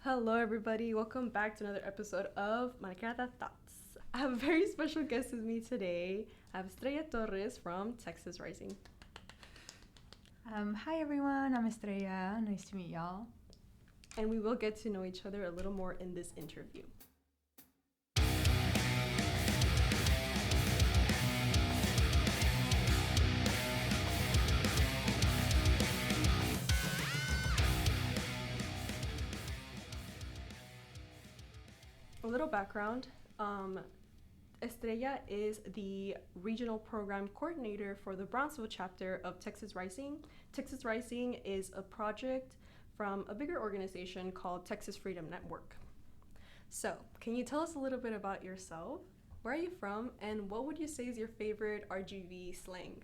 Hello, everybody. Welcome back to another episode of Maricada Thoughts. I have a very special guest with me today. I have Estrella Torres from Texas Rising. Hi everyone, I'm Estrella. Nice to meet y'all. And we will get to know each other a little more in this interview. A little background. Estrella is the regional program coordinator for the Brownsville chapter of Texas Rising. Texas Rising is a project from a bigger organization called Texas Freedom Network. So, can you tell us a little bit about yourself? Where are you from, and what would you say is your favorite RGV slang?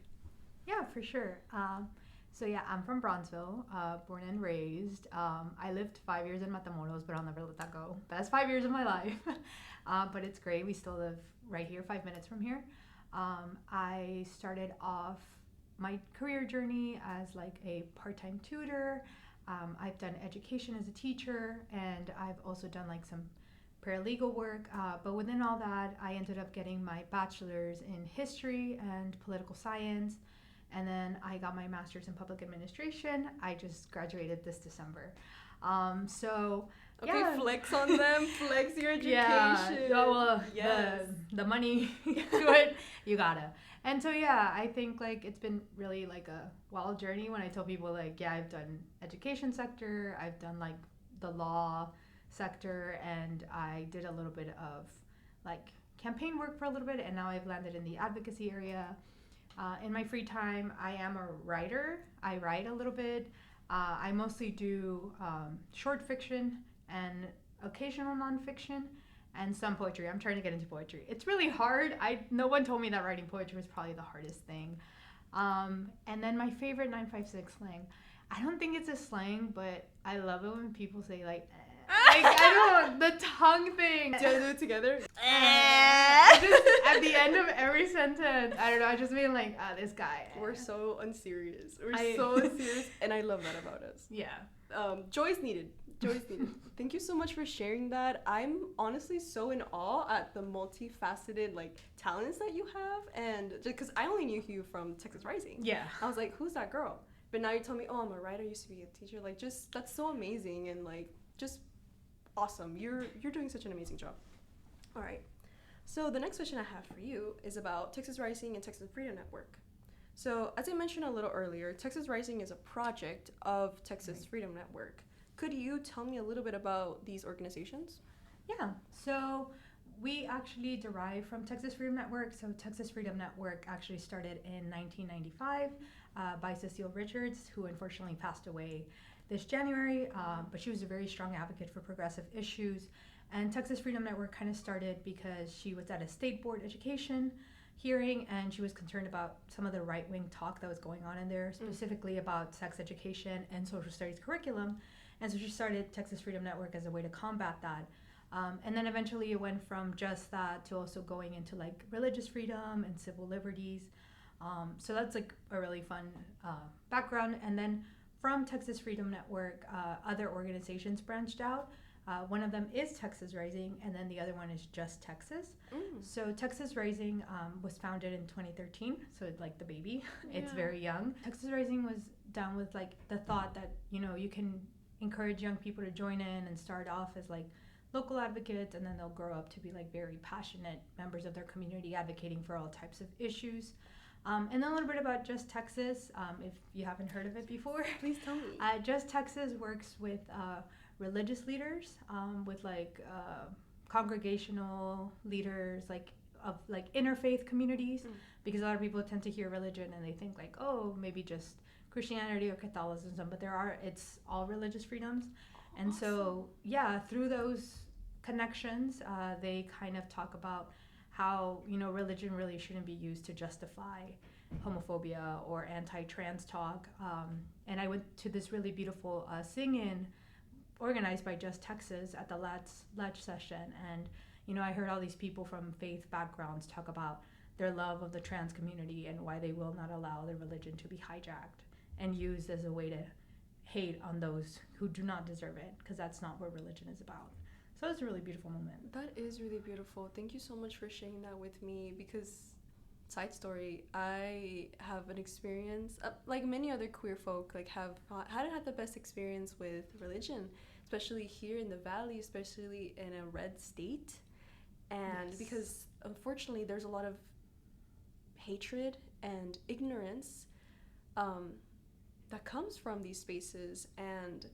Yeah, for sure. I'm from Brownsville, born and raised. I lived 5 years in Matamoros, but I'll never let that go. Best 5 years of my life. But it's great. We still live right here, 5 minutes from here. I started off my career journey as like a part-time tutor. I've done education as a teacher, and I've also done like some paralegal work. But within all that, I ended up getting my bachelor's in history and political science. And then I got my master's in public administration. I just graduated this December. Okay, flex on them, flex your education. Yeah, well, yes. the money to it, you gotta. And so, yeah, I think like it's been really like a wild journey when I tell people like, yeah, I've done education sector, I've done like the law sector, and I did a little bit of like campaign work for a little bit, and now I've landed in the advocacy area. In my free time, I am a writer. I write a little bit. I mostly do short fiction and occasional nonfiction and some poetry. I'm trying to get into poetry. It's really hard. No one told me that writing poetry was probably the hardest thing. And then my favorite 956 slang. I don't think it's a slang, but I love it when people say like, I don't know, the tongue thing. Do you want to do it together? Just at the end of every sentence, I don't know, I just mean like, this guy. We're so unserious. So unserious, and I love that about us. Yeah. Joy is needed. Thank you so much for sharing that. I'm honestly so in awe at the multifaceted like talents that you have, and because I only knew you from Texas Rising. Yeah. I was like, who's that girl? But now you tell me, oh, I'm a writer. I used to be a teacher. Like, just that's so amazing and like just awesome. You're doing such an amazing job. All right. So the next question I have for you is about Texas Rising and Texas Freedom Network. So as I mentioned a little earlier, Texas Rising is a project of Texas Freedom Network. Could you tell me a little bit about these organizations? Yeah. So we actually derive from Texas Freedom Network. So Texas Freedom Network actually started in 1995 by Cecile Richards, who unfortunately passed away this January. But she was a very strong advocate for progressive issues. And Texas Freedom Network kind of started because she was at a state board education hearing, and she was concerned about some of the right-wing talk that was going on in there, specifically about sex education and social studies curriculum. And so she started Texas Freedom Network as a way to combat that. And then eventually it went from just that to also going into like religious freedom and civil liberties. So that's like a really fun background. And then from Texas Freedom Network, other organizations branched out. One of them is Texas Rising, and then the other one is Just Texas. So Texas Rising was founded in 2013, so it's like the baby. It's very young. Texas Rising was down with like the thought that, you know, you can encourage young people to join in and start off as like local advocates, and then they'll grow up to be like very passionate members of their community advocating for all types of issues. And then a little bit about Just Texas, if you haven't heard of it before. Please tell me. Just Texas works with religious leaders, with like congregational leaders, like of like interfaith communities, because a lot of people tend to hear religion and they think like, oh, maybe just Christianity or Catholicism, but it's all religious freedoms. And awesome. So yeah, through those connections, they kind of talk about how, you know, religion really shouldn't be used to justify homophobia or anti-trans talk. And I went to this really beautiful sing-in organized by Just Texas at the Ledge session, and you know, I heard all these people from faith backgrounds talk about their love of the trans community and why they will not allow their religion to be hijacked and used as a way to hate on those who do not deserve it, because that's not what religion is about. So it's a really beautiful moment. That is really beautiful. Thank you so much for sharing that with me, because side story, I have an experience like many other queer folk, like hadn't had the best experience with religion, especially here in the valley, especially in a red state. And Yes. because unfortunately there's a lot of hatred and ignorance that comes from these spaces. And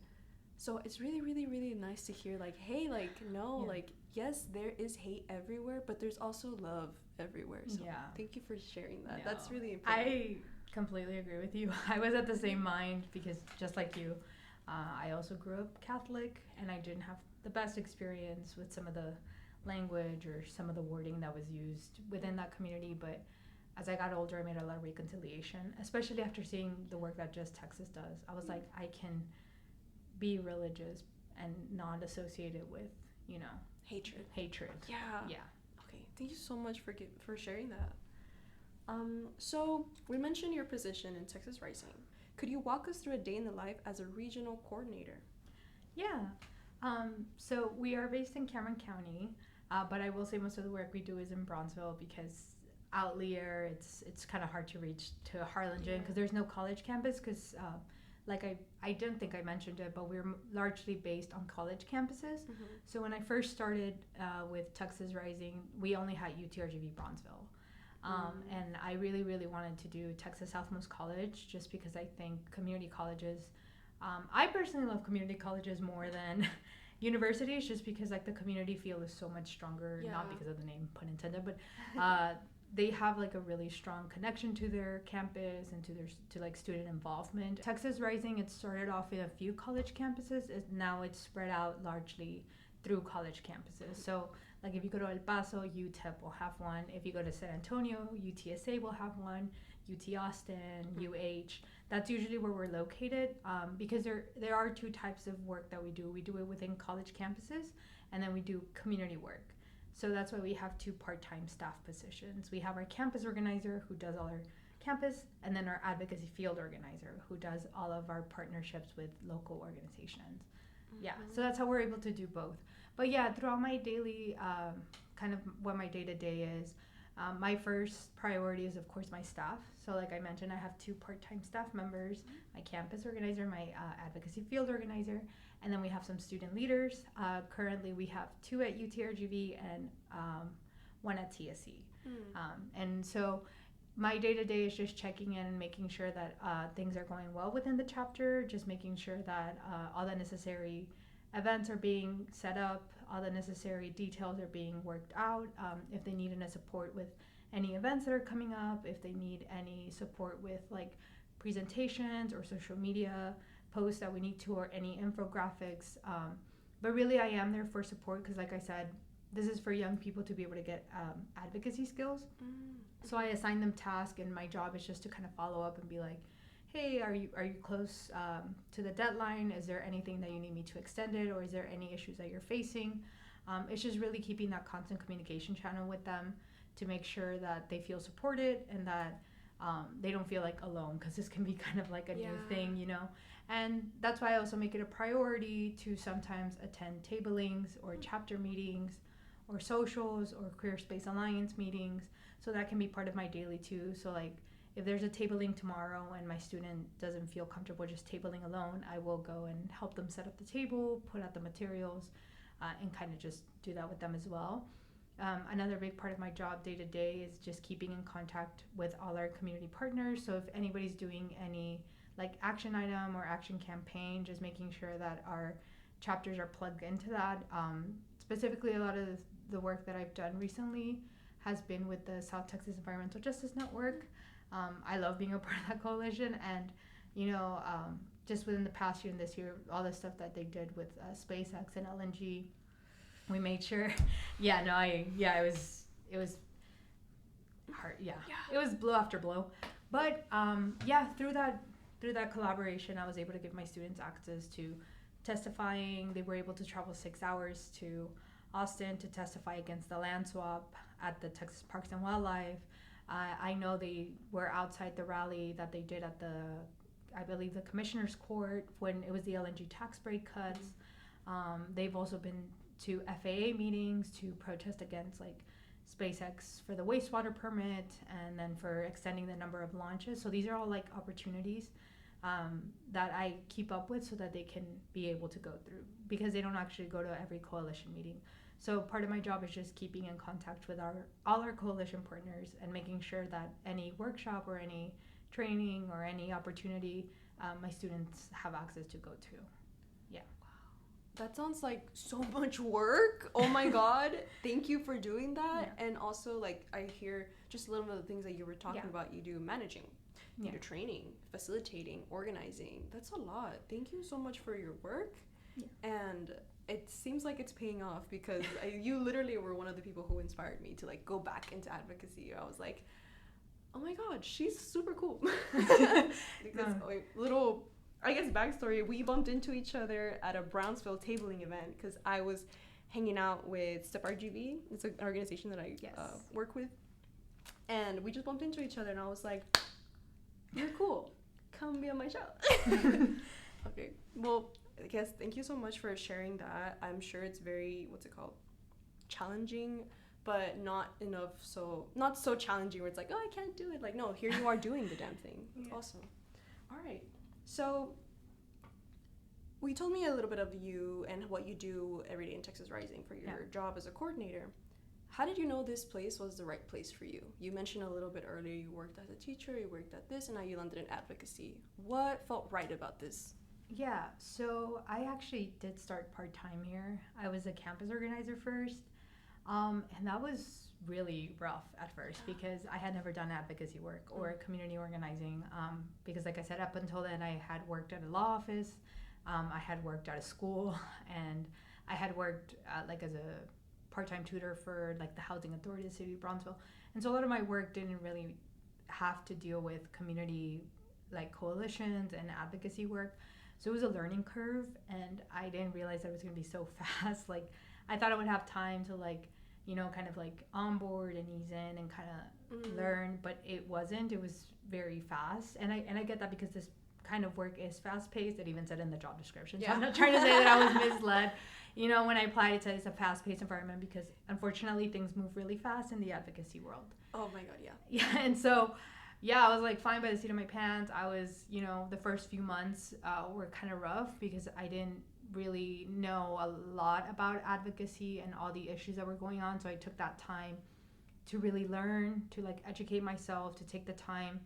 so it's really, really, really nice to hear, like, hey, like, no, Yeah. like, yes, there is hate everywhere, but there's also love everywhere. So Yeah. thank you for sharing that. No. That's really important. I completely agree with you. I was at the same mind, because just like you, I also grew up Catholic, and I didn't have the best experience with some of the language or some of the wording that was used within that community. But as I got older, I made a lot of reconciliation, especially after seeing the work that Just Texas does. I was like, I can be religious and not associate it with, Hatred. Yeah. Yeah. Okay. Thank you so much for sharing that. So we mentioned your position in Texas Rising. Could you walk us through a day in the life as a regional coordinator? Yeah. So we are based in Cameron County, but I will say most of the work we do is in Bronzeville, because out Lear, it's kind of hard to reach to Harlingen, because there's no college campus. Because like I didn't think I mentioned it, but we're largely based on college campuses. Mm-hmm. So when I first started with Texas Rising, we only had UTRGV Bronzeville. And I really, really wanted to do Texas Southmost College, just because I think community colleges, I personally love community colleges more than universities, just because like the community feel is so much stronger, Yeah. not because of the name, pun intended, but they have like a really strong connection to their campus and to like student involvement. Texas Rising, it started off in a few college campuses. Now it's spread out largely through college campuses. So like if you go to El Paso, UTEP will have one. If you go to San Antonio, UTSA will have one. UT Austin, UH. That's usually where we're located, because there are two types of work that we do. We do it within college campuses, and then we do community work. So that's why we have two part-time staff positions. We have our campus organizer, who does all our campus, and then our advocacy field organizer, who does all of our partnerships with local organizations. Yeah, so that's how we're able to do both. But yeah, throughout my daily, kind of what my day-to-day is, my first priority is, of course, my staff. So like I mentioned, I have two part-time staff members, my campus organizer, my advocacy field organizer, and then we have some student leaders. Currently, we have two at UTRGV and one at TSC. And so my day-to-day is just checking in and making sure that things are going well within the chapter, just making sure that all the necessary events are being set up, all the necessary details are being worked out. If they need any support with any events that are coming up, if they need any support with like presentations or social media posts that we need to, or any infographics. But really I am there for support, because like I said, this is for young people to be able to get advocacy skills. So I assign them tasks, and my job is just to kind of follow up and be like, hey, are you close to the deadline? Is there anything that you need me to extend it, or is there any issues that you're facing? It's just really keeping that constant communication channel with them to make sure that they feel supported, and that they don't feel like alone, because this can be kind of like a new thing, And that's why I also make it a priority to sometimes attend tablings or chapter meetings or socials or Queer Space Alliance meetings. So that can be part of my daily too. So like if there's a tabling tomorrow and my student doesn't feel comfortable just tabling alone, I will go and help them set up the table, put out the materials, and kind of just do that with them as well. Another big part of my job day to day is just keeping in contact with all our community partners. So if anybody's doing any like action item or action campaign, just making sure that our chapters are plugged into that. Specifically, a lot of the work that I've done recently has been with the South Texas Environmental Justice Network. I love being a part of that coalition, and just within the past year and this year, all the stuff that they did with SpaceX and LNG, we made sure. It was hard. It was blow after blow, but through that collaboration, I was able to give my students access to testifying. They were able to travel 6 hours to Austin to testify against the land swap at the Texas Parks and Wildlife. I know they were outside the rally that they did at the I believe the Commissioner's Court when it was the LNG tax break cuts. They've also been to FAA meetings to protest against like SpaceX for the wastewater permit, and then for extending the number of launches. So these are all like opportunities that I keep up with so that they can be able to go through, because they don't actually go to every coalition meeting. So part of my job is just keeping in contact with all our coalition partners and making sure that any workshop or any training or any opportunity my students have access to go to. Yeah. That sounds like so much work. Oh my God. Thank you for doing that. Yeah. And also, like, I hear just a little bit of the things that you were talking about. You do managing, you do training, facilitating, organizing. That's a lot. Thank you so much for your work. Yeah. And it seems like it's paying off, because you literally were one of the people who inspired me to like go back into advocacy. I was like, oh my God, she's super cool. Because little, I guess, backstory, we bumped into each other at a Brownsville tabling event because I was hanging out with Step RGV. It's an organization that I work with. And we just bumped into each other, and I was like, you're cool. Come be on my show. Okay. Well, I guess thank you so much for sharing that. I'm sure it's very, challenging, but not so challenging where it's like, oh, I can't do it. Like, no, here you are doing the damn thing. That's awesome. All right. So, you told me a little bit of you and what you do every day in Texas Rising for your job as a coordinator. How did you know this place was the right place for you? You mentioned a little bit earlier you worked as a teacher, you worked at this, and now you landed in advocacy. What felt right about this? Yeah, so I actually did start part-time here. I was a campus organizer first, and that was really rough at first because I had never done advocacy work or community organizing, because like I said, up until then I had worked at a law office, I had worked at a school, and I had worked like as a part-time tutor for like the housing authority of the city of Brownsville. And so a lot of my work didn't really have to deal with community like coalitions and advocacy work. So it was a learning curve, and I didn't realize that it was going to be so fast. Like, I thought I would have time to, like, you know, kind of, like, onboard and ease in and kind of learn, but it wasn't. It was very fast, and I get that because this kind of work is fast-paced. It even said in the job description. So I'm not trying to say that I was misled. You know, when I applied, it said it's a fast-paced environment because, unfortunately, things move really fast in the advocacy world. Oh, my God, yeah. Yeah, and so... yeah, I was like flying by the seat of my pants. I was, you know, the first few months were kind of rough because I didn't really know a lot about advocacy and all the issues that were going on. So I took that time to really learn, to like educate myself, to take the time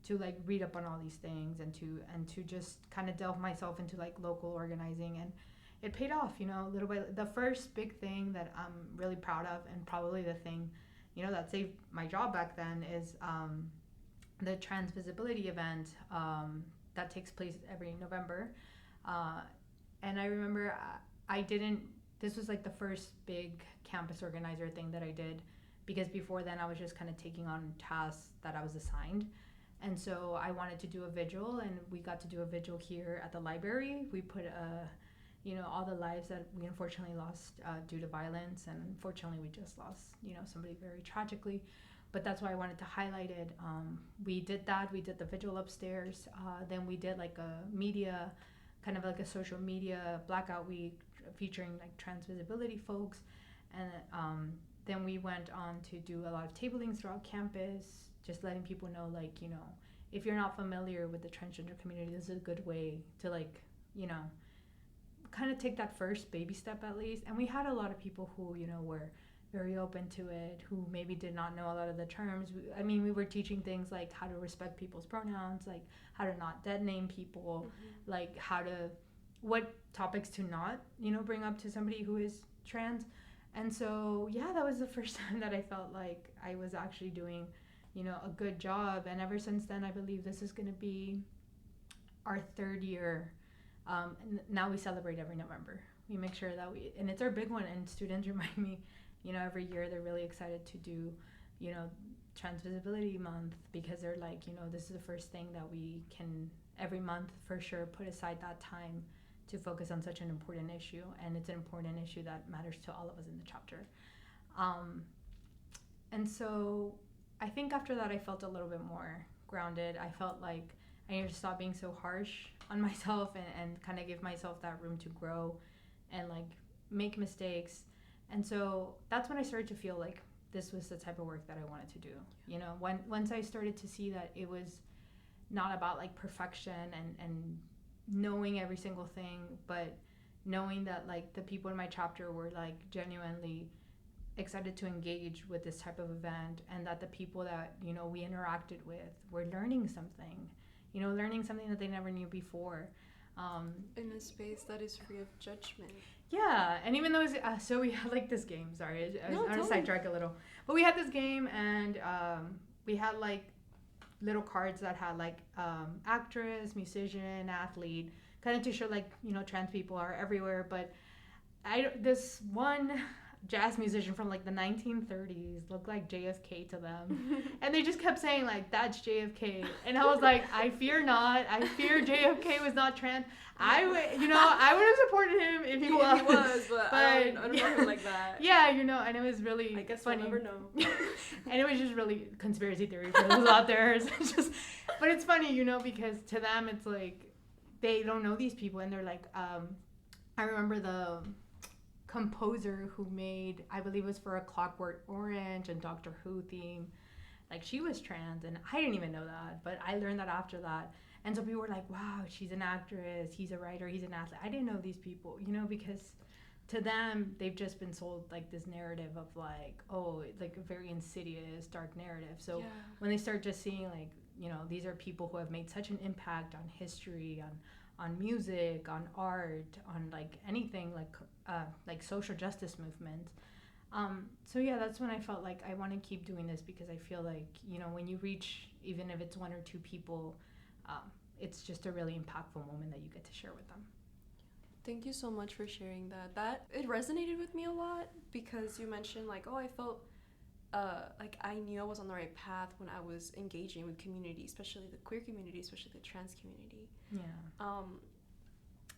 to like read up on all these things and to just kind of delve myself into like local organizing. And it paid off, you know, little by little. The first big thing that I'm really proud of, and probably the thing, you know, that saved my job back then is the trans visibility event that takes place every November. And I remember this was like the first big campus organizer thing that I did, because before then I was just kind of taking on tasks that I was assigned. And so I wanted to do a vigil, and we got to do a vigil here at the library. We put you know, all the lives that we unfortunately lost due to violence, and unfortunately we just lost, you know, somebody very tragically. But that's why I wanted to highlight it. We did that. We did the vigil upstairs. Then we did like a media, kind of like a social media blackout week featuring like trans visibility folks. And then we went on to do a lot of tablings throughout campus, just letting people know, like, you know, if you're not familiar with the transgender community, this is a good way to, like, you know, kind of take that first baby step at least. And we had a lot of people who, you know, were very open to it, who maybe did not know a lot of the terms. I mean, we were teaching things like how to respect people's pronouns, like how to not dead name people, like what topics to not, you know, bring up to somebody who is trans. And so, yeah, that was the first time that I felt like I was actually doing, you know, a good job. And ever since then, I believe this is going to be our third year. And now we celebrate every November. We make sure that and it's our big one, and students remind me, you know, every year they're really excited to do, you know, Trans Visibility Month, because they're like, you know, this is the first thing that we can every month for sure put aside that time to focus on such an important issue. And it's an important issue that matters to all of us in the chapter. And so I think after that I felt a little bit more grounded. I felt like I need to stop being so harsh on myself and kind of give myself that room to grow and like make mistakes. And so that's when I started to feel like this was the type of work that I wanted to do. You know, once I started to see that it was not about like perfection and knowing every single thing, but knowing that like the people in my chapter were like genuinely excited to engage with this type of event, and that the people that, you know, we interacted with were learning something, you know, learning something that they never knew before. In a space that is free of judgment. Yeah, and even though so we had like this game. Sorry, I was on a sidetrack a little, but we had this game, and we had like little cards that had like actress, musician, athlete, kind of to show like, you know, trans people are everywhere. But this one jazz musician from like the 1930s looked like JFK to them, and they just kept saying like, that's JFK, and I was like, I fear not, I fear JFK was not trans. I would, you know, I would have supported him if he was. He was, but I don't know him like that. Yeah, you know, and it was really I guess funny. We'll never know. And it was just really conspiracy theory for those out there. It's just, but it's funny, you know, because to them it's like they don't know these people, and they're like, I remember the composer who made, I believe it was for A Clockwork Orange and Doctor Who theme, like she was trans, and I didn't even know that, but I learned that after that. And so people were like, wow, she's an actress, he's a writer, he's an athlete. I didn't know these people, you know, because to them they've just been sold like this narrative of like, oh, like a very insidious dark narrative. So when they start just seeing like, you know, these are people who have made such an impact on history, on music, on art, on like anything like social justice movement. So yeah, that's when I felt like I want to keep doing this, because I feel like, you know, when you reach, even if it's one or two people, it's just a really impactful moment that you get to share with them. Thank you so much for sharing that. That it resonated with me a lot, because you mentioned like, oh, I felt like I knew I was on the right path when I was engaging with community, especially the queer community, especially the trans community. Yeah.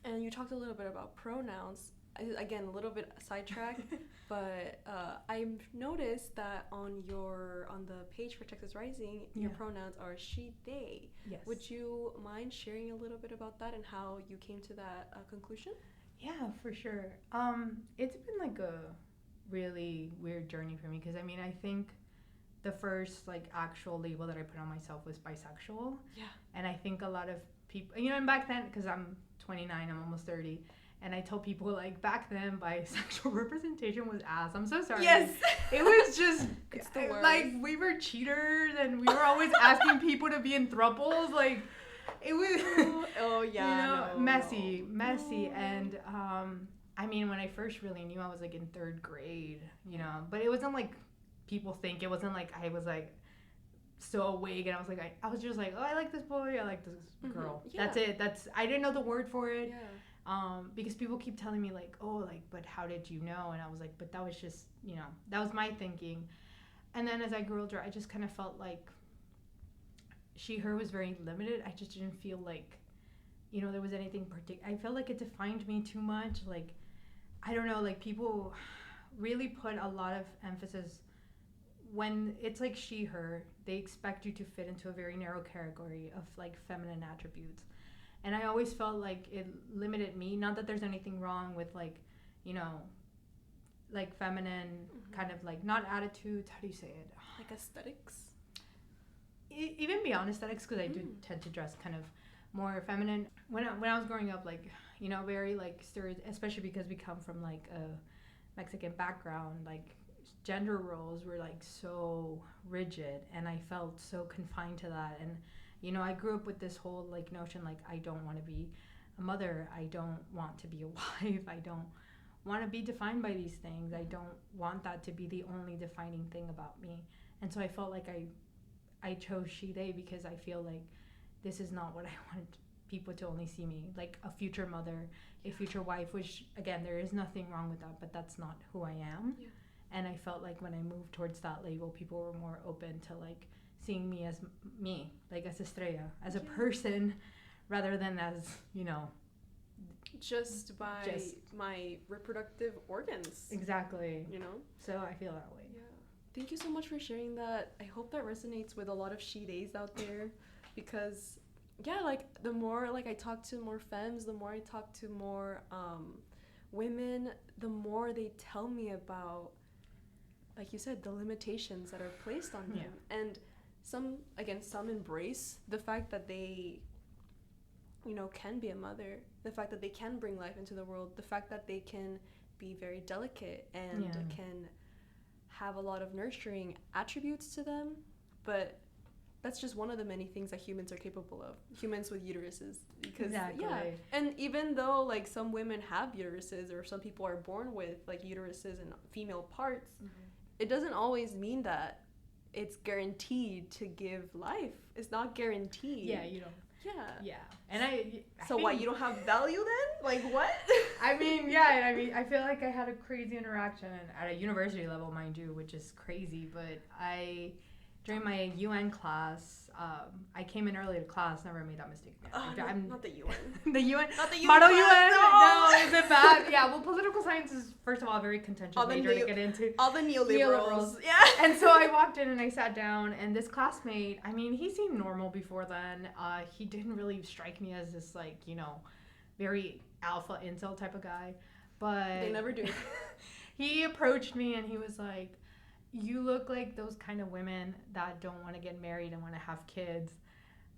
And you talked a little bit about pronouns. Again, a little bit sidetracked, but I've noticed that on the page for Texas Rising, your pronouns are she, they. Yes. Would you mind sharing a little bit about that and how you came to that conclusion? Yeah, for sure. It's been like a really weird journey for me, because I mean, I think the first like actual label that I put on myself was bisexual. Yeah. And I think a lot of people, you know, and back then, because I'm 29, I'm almost 30. And I tell people, like, back then, bisexual representation was ass. I'm so sorry. Yes. It was just, it's the worst. Like, we were cheaters, and we were always asking people to be in thruples. Like, it was, oh yeah, you know, messy. And, I mean, when I first really knew, I was, like, in 3rd grade, you know. But it wasn't like people think. It wasn't like I was, like, so awake, and I was like, I was just like, oh, I like this boy, I like this girl. Yeah. That's it. I didn't know the word for it. Yeah. Because people keep telling me like, oh, like, but how did you know? And I was like, but that was just, you know, that was my thinking. And then as I grew older, I just kind of felt like she, her was very limited. I just didn't feel like, you know, there was anything particular. I felt like it defined me too much. Like, I don't know, like people really put a lot of emphasis when it's like she, her, they expect you to fit into a very narrow category of like feminine attributes. And I always felt like it limited me. Not that there's anything wrong with like, you know, like feminine kind of like, not attitudes, how do you say it? Like aesthetics? Even beyond aesthetics, because I do tend to dress kind of more feminine. When I was growing up, like, you know, very like especially because we come from like a Mexican background, like gender roles were like so rigid, and I felt so confined to that. And you know, I grew up with this whole like notion like, I don't want to be a mother, I don't want to be a wife, I don't want to be defined by these things, I don't want that to be the only defining thing about me. And so I felt like I chose she, they, because I feel like this is not what I wanted people to only see me, like a future mother, a future wife, which again, there is nothing wrong with that, but that's not who I am. Yeah. And I felt like when I moved towards that label, people were more open to like seeing me as me, like as Estrella, as a person, rather than as, you know, just by my reproductive organs. Exactly. You know? So I feel that way. Yeah. Thank you so much for sharing that. I hope that resonates with a lot of she days out there, because yeah, like the more like I talk to more femmes, the more I talk to more women, the more they tell me about, like you said, the limitations that are placed on them. And some embrace the fact that they, you know, can be a mother, the fact that they can bring life into the world, the fact that they can be very delicate and can have a lot of nurturing attributes to them. But that's just one of the many things that humans are capable of, humans with uteruses. Because and even though like some women have uteruses, or some people are born with like uteruses and female parts, it doesn't always mean that it's guaranteed to give life. It's not guaranteed. Yeah, you don't. Yeah. And so why, you don't have value then? Like what? I mean, I feel like I had a crazy interaction at a university level, mind you, which is crazy, but during my UN class, I came in early to class, never made that mistake again. I'm not the UN. The UN? Not the UN. Model UN. No, is it bad? Yeah, well, political science is, first of all, a very contentious major to get into. All the neoliberals. Yeah. And so I walked in and I sat down, and this classmate, I mean, he seemed normal before then. He didn't really strike me as this, like, you know, very alpha incel type of guy. But they never do. He approached me and he was like, you look like those kind of women that don't want to get married and want to have kids.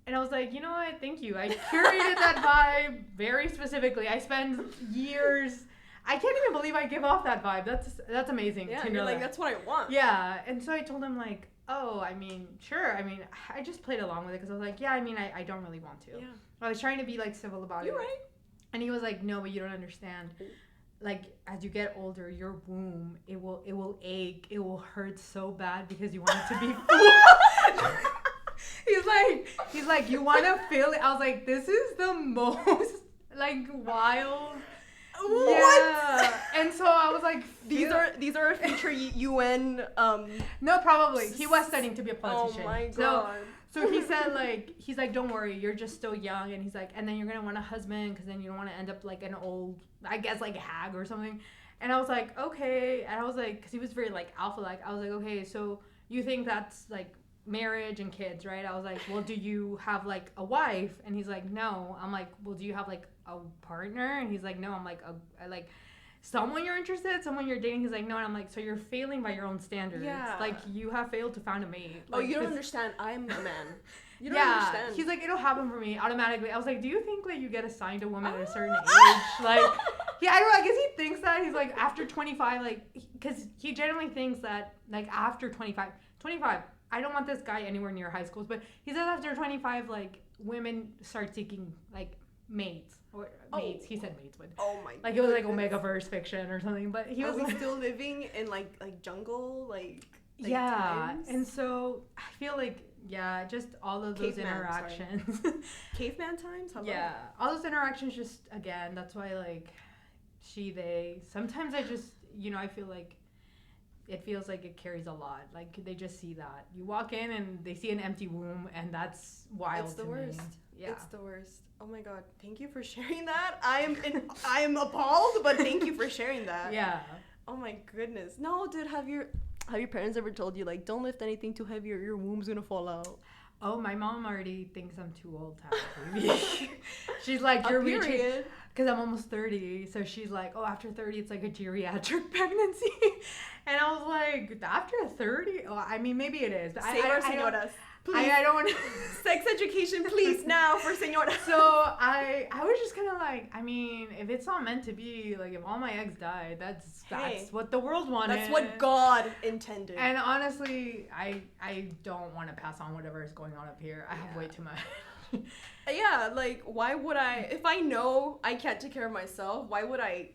And I was like, you know what? Thank you. I curated that vibe very specifically. I spend years. I can't even believe I give off that vibe. That's amazing. Yeah, to you're know like, that. that's what I want. Yeah. And so I told him like, oh, I mean, sure. I mean, I just played along with it because I was like, yeah, I mean, I don't really want to. Yeah. I was trying to be like civil about it. You're right. And he was like, no, but you don't understand. Like, as you get older, your womb, it will ache, it will hurt so bad because you want it to be full. he's like, you want to feel it? I was like, this is the most, like, wild. What? Yeah. And so I was like, these are a future UN. No, probably. He was studying to be a politician. Oh my god. So he said, like, he's like, don't worry, you're just still young. And he's like, and then you're going to want a husband because then you don't want to end up like an old, I guess, like a hag or something. And I was like, okay. And I was like, because he was very, like, alpha-like. I was like, okay, so you think that's, like, marriage and kids, right? I was like, well, do you have, like, a wife? And he's like, no. I'm like, well, do you have, like, a partner? And he's like, no. I'm like, someone you're interested, someone you're dating. He's like, no. And I'm like, so you're failing by your own standards. Yeah. Like, you have failed to find a mate. Oh, like, you don't understand. I'm a man. You don't understand. He's like, it'll happen for me automatically. I was like, do you think like you get assigned a woman at a certain age? Like, yeah, I don't know. I guess he thinks that. He's like, after 25, like, because he generally thinks that, like, after 25, I don't want this guy anywhere near high schools, but he says after 25, like, women start seeking, like, mates. Or mates. He said mates, but my it was like Omegaverse fiction or something. But he was like, still living in like jungle, like yeah. times? And so I feel like just all of those interactions. Caveman times? How yeah, all those interactions. Just again, that's why like they. Sometimes I just I feel like it feels like it carries a lot. Like they just see that you walk in and they see an empty womb, and that's wild. It's the worst. Yeah. It's the worst. Oh my god, thank you for sharing that. I am appalled, but thank you for sharing that. Yeah. Oh my goodness. No, dude, have your parents ever told you like don't lift anything too heavy or your womb's gonna fall out? Oh, my mom already thinks I'm too old to have a baby. She's like, you're reaching, because I'm almost 30. So she's like, oh, after 30, it's like a geriatric pregnancy. And I was like, after 30? Oh, I mean, maybe it is. But Save our senoras. Please. I don't want sex education, please, now for senoras. So I was just kind of like, I mean, if it's not meant to be, like, if all my eggs died, that's what the world wanted. That's what God intended. And honestly, I don't want to pass on whatever is going on up here. I have way too much. Yeah, like, why would I, if I know I can't take care of myself, why would I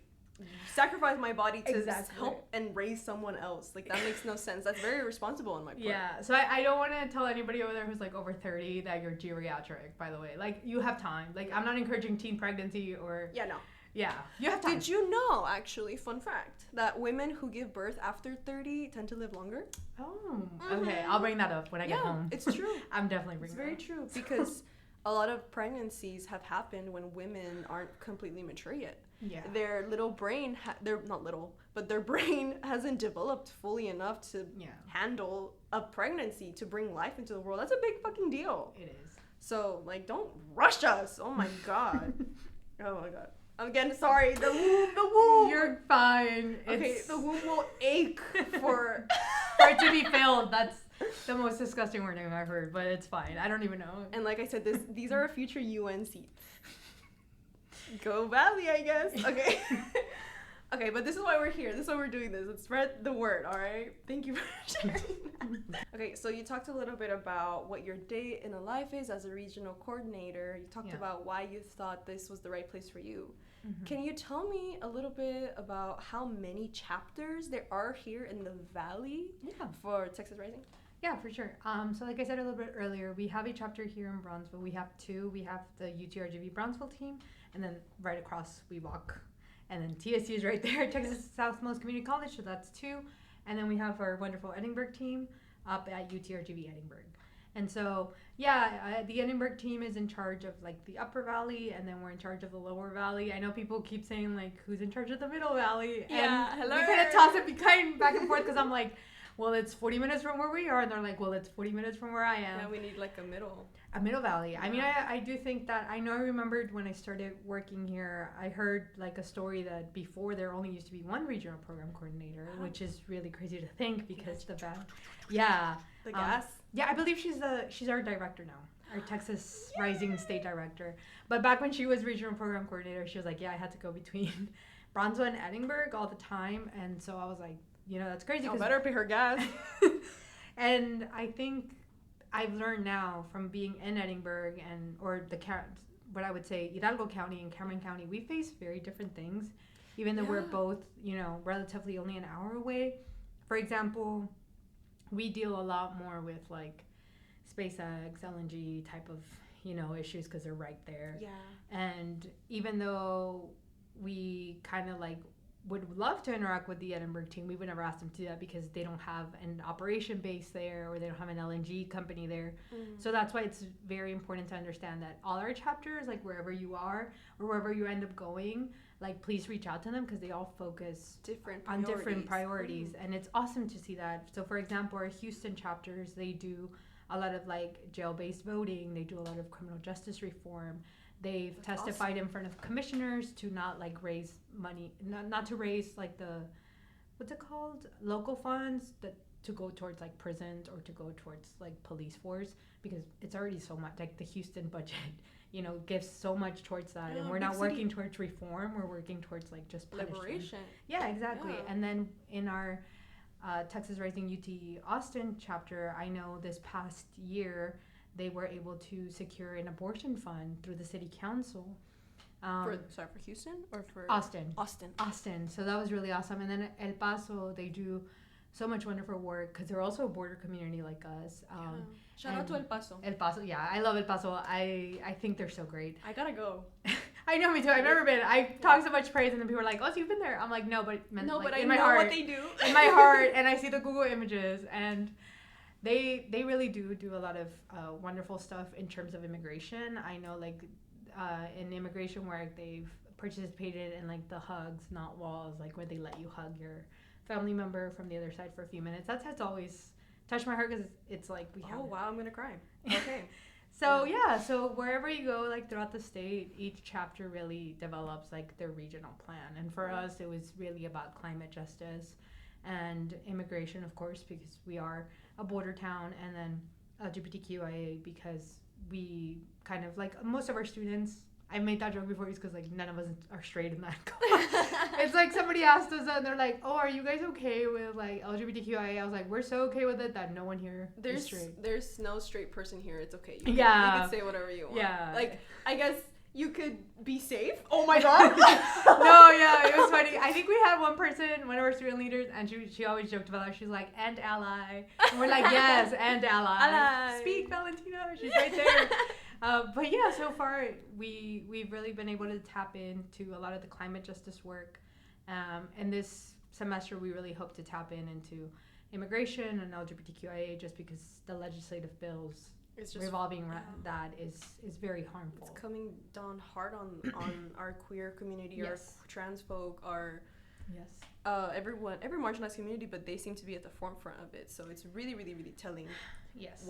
sacrifice my body to help and raise someone else? Like, that makes no sense. That's very irresponsible on my part. Yeah, so I don't want to tell anybody over there who's like over 30 that you're geriatric, by the way. Like, you have time. Like, I'm not encouraging teen pregnancy or... Yeah, no. Yeah, you have time. Did you know, actually, fun fact, that women who give birth after 30 tend to live longer? Oh, okay. I'll bring that up when I get home. It's true. I'm definitely bringing it up. It's very true, because a lot of pregnancies have happened when women aren't completely mature yet. Yeah. Their little brain, they're not little, but their brain hasn't developed fully enough to handle a pregnancy, to bring life into the world. That's a big fucking deal. It is. So, like, don't rush us. Oh my god. Oh my god. I'm again sorry. The womb. You're fine. Okay, the womb will ache for for it to be filled. That's the most disgusting word I've heard, but it's fine. I don't even know. And like I said, these are a future UN seats. Go Valley, I guess. Okay. Okay, but this is why we're here. This is why we're doing this. Let's spread the word, all right? Thank you for sharing. Okay, so you talked a little bit about what your day in a life is as a regional coordinator. You talked about why you thought this was the right place for you. Mm-hmm. Can you tell me a little bit about how many chapters there are here in the Valley for Texas Rising? Yeah, for sure. So like I said a little bit earlier, we have a chapter here in Bronzeville. We have two. We have the RGV Bronzeville team, and then right across we walk. And then TSU is right there, Texas Southmost Community College, so that's two. And then we have our wonderful Edinburgh team up at RGV Edinburgh. And so, the Edinburgh team is in charge of like the Upper Valley, and then we're in charge of the Lower Valley. I know people keep saying like, who's in charge of the Middle Valley? Yeah, and we kind of toss it back and forth because I'm like, well, it's 40 minutes from where we are, and they're like, well, it's 40 minutes from where I am. Yeah, we need like a middle valley. Yeah. I mean, I do think that, I remembered when I started working here, I heard like a story that before there only used to be one regional program coordinator, which is really crazy to think because the gas. Yeah, I believe she's our director now, our Texas Rising State Director. But back when she was regional program coordinator, she was like, I had to go between Bronzeville and Edinburgh all the time, and so I was like, that's crazy. I better pay her gas. And I think I've learned now from being in Edinburgh or what I would say Hidalgo County and Cameron County, we face very different things, even though we're both, relatively only an hour away. For example, we deal a lot more with like SpaceX, LNG type of, issues because they're right there. Yeah. And even though we kind of like would love to interact with the Edinburgh team, we would never ask them to do that because they don't have an operation base there or they don't have an LNG company there. Mm-hmm. So that's why it's very important to understand that all our chapters, like wherever you are or wherever you end up going, like please reach out to them because they all focus on different priorities. Mm-hmm. And it's awesome to see that. So for example, our Houston chapters, they do a lot of like jail-based voting. They do a lot of criminal justice reform. They've testified in front of commissioners to not like raise money, not to raise like what's it called? Local funds that to go towards like prisons or to go towards like police force because it's already so much like the Houston budget, gives so much towards that. And we're not working towards reform. We're working towards like just liberation. Yeah, exactly. Yeah. And then in our Texas Rising UT Austin chapter, I know this past year, they were able to secure an abortion fund through the city council. For Houston or for Austin? Austin. So that was really awesome. And then El Paso, they do so much wonderful work because they're also a border community like us. Shout out to El Paso. El Paso, yeah, I love El Paso. I think they're so great. I gotta go. I know, me too. I've never been. I talk so much praise, and then people are like, "Oh, so you've been there?" I'm like, "No, but I know heart, what they do in my heart." And I see the Google images, and they really do a lot of wonderful stuff in terms of immigration. I know like in immigration work, they've participated in like the hugs, not walls, like where they let you hug your family member from the other side for a few minutes. That's always touched my heart because it's like we have. Oh wow, I'm gonna cry. Okay. So wherever you go, like throughout the state, each chapter really develops like their regional plan. And for us, it was really about climate justice and immigration, of course, because we are a border town, and then LGBTQIA because we kind of like most of our students. I made that joke before because like none of us are straight in that class. It's like somebody asked us and they're like, "Oh, are you guys okay with like LGBTQIA?" I was like, "We're so okay with it that no one here is straight." There's no straight person here. It's okay. You can say whatever you want. Yeah. Like I guess you could be safe. Oh my god. No, yeah, it was funny. I think we had one person, one of our student leaders, and she always joked about that. She's like, "And ally." And we're like, "Yes, and ally." Speak, Valentina. She's right there. But yeah, so far we've really been able to tap into a lot of the climate justice work. And this semester we really hope to tap into immigration and LGBTQIA just because the legislative bills revolving around that is very harmful. It's coming down hard on our queer community, yes. Our trans folk, our every marginalized community, but they seem to be at the forefront of it. So it's really, really, really telling. Yes.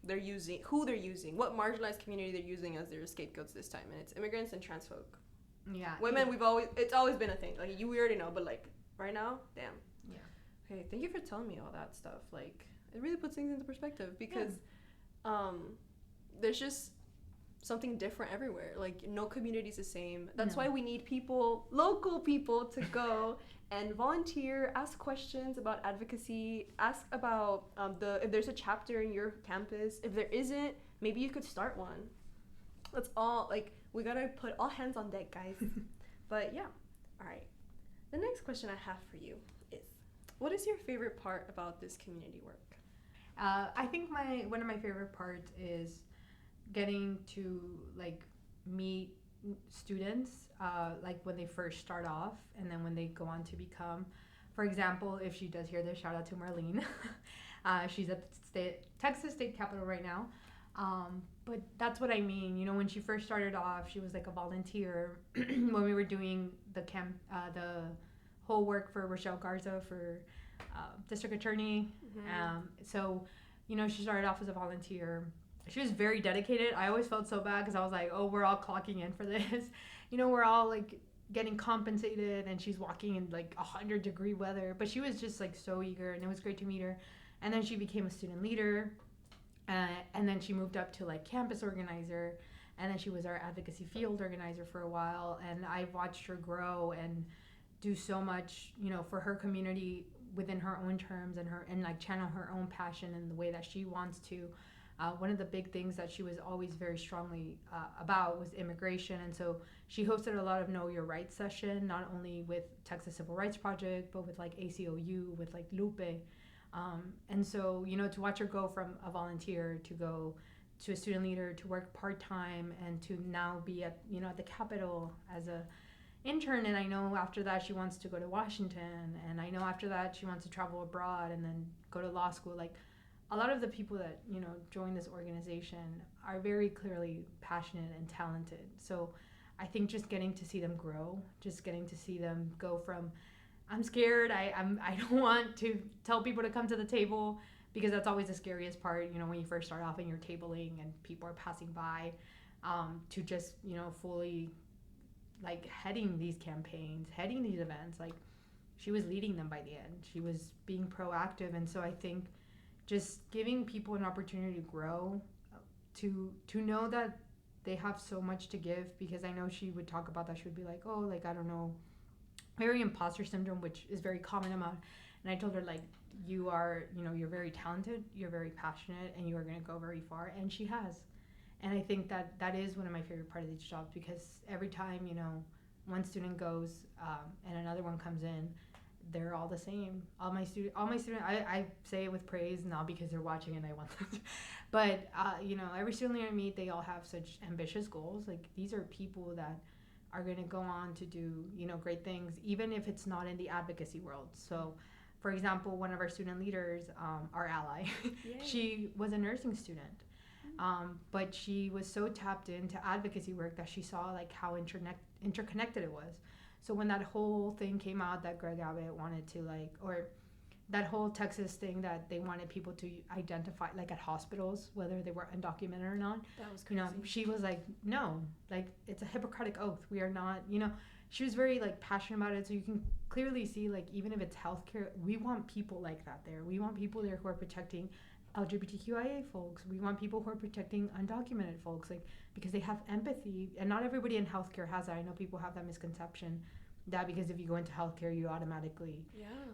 who they're using, what marginalized community they're using as their scapegoats this time, and it's immigrants and trans folk. Yeah. Women, it's always been a thing. Like, we already know, but like right now, damn. Yeah. Okay, thank you for telling me all that stuff. Like, it really puts things into perspective because there's just something different everywhere. Like, no community's the same. That's why we need local people to go and volunteer, ask questions about advocacy, ask about if there's a chapter in your campus. If there isn't, maybe you could start one. That's all. Like, we gotta put all hands on deck, guys. But yeah, all right. The next question I have for you is, what is your favorite part about this community work? I think one of my favorite parts is getting to like meet students like when they first start off and then when they go on to become, for example, if she does hear this, shout out to Marlene. She's at the Texas State Capitol right now. But that's what I mean, you know, when she first started off, she was like a volunteer when we were doing the whole work for Rochelle Garza for district attorney. So, you know, she started off as a volunteer. She was very dedicated. I always felt so bad because I was like, oh, we're all clocking in for this. You know, we're all like getting compensated and she's walking in like 100-degree weather. But she was just like so eager and it was great to meet her. And then she became a student leader. And then she moved up to like campus organizer. And then she was our advocacy field organizer for a while. And I watched her grow and do so much, you know, for her community within her own terms and like channel her own passion in the way that she wants to. One of the big things that she was always very strongly about was immigration. And so she hosted a lot of Know Your Rights session, not only with Texas Civil Rights Project, but with like ACOU, with like Lupe. And so, you know, to watch her go from a volunteer to go to a student leader, to work part-time and to now be at, you know, at the Capitol as a intern. And I know after that she wants to go to Washington. And I know after that she wants to travel abroad and then go to law school. Like, a lot of the people that, you know, join this organization are very clearly passionate and talented. So I think just getting to see them grow, just getting to see them go from, I'm scared, I don't want to tell people to come to the table, because that's always the scariest part, you know, when you first start off and you're tabling and people are passing by, to just, you know, fully like heading these campaigns, heading these events. Like, she was leading them by the end. She was being proactive. And so I think just giving people an opportunity to grow, to know that they have so much to give, because I know she would talk about that. She would be like, oh, like, I don't know, very imposter syndrome, which is very common amount. And I told her, like, you are, you know, you're very talented, you're very passionate, and you are going to go very far. And she has. And I think that is one of my favorite part of these jobs, because every time, you know, one student goes and another one comes in, they're all the same. All my students, I say it with praise, not because they're watching and I want them to, but, you know, every student I meet, they all have such ambitious goals. Like, these are people that are going to go on to do, you know, great things, even if it's not in the advocacy world. So, for example, one of our student leaders, our ally, she was a nursing student. But she was so tapped into advocacy work that she saw like how interconnected it was. So when that whole thing came out that Greg Abbott wanted to like, or that whole Texas thing that they wanted people to identify like at hospitals, whether they were undocumented or not. That was crazy. You know, she was like, no, like it's a Hippocratic oath. We are not, you know, she was very like passionate about it. So you can clearly see like, even if it's healthcare, we want people like that there. We want people there who are protecting LGBTQIA folks. We want people who are protecting undocumented folks, like, because they have empathy. And not everybody in healthcare has that. I know people have that misconception that because if you go into healthcare, you automatically,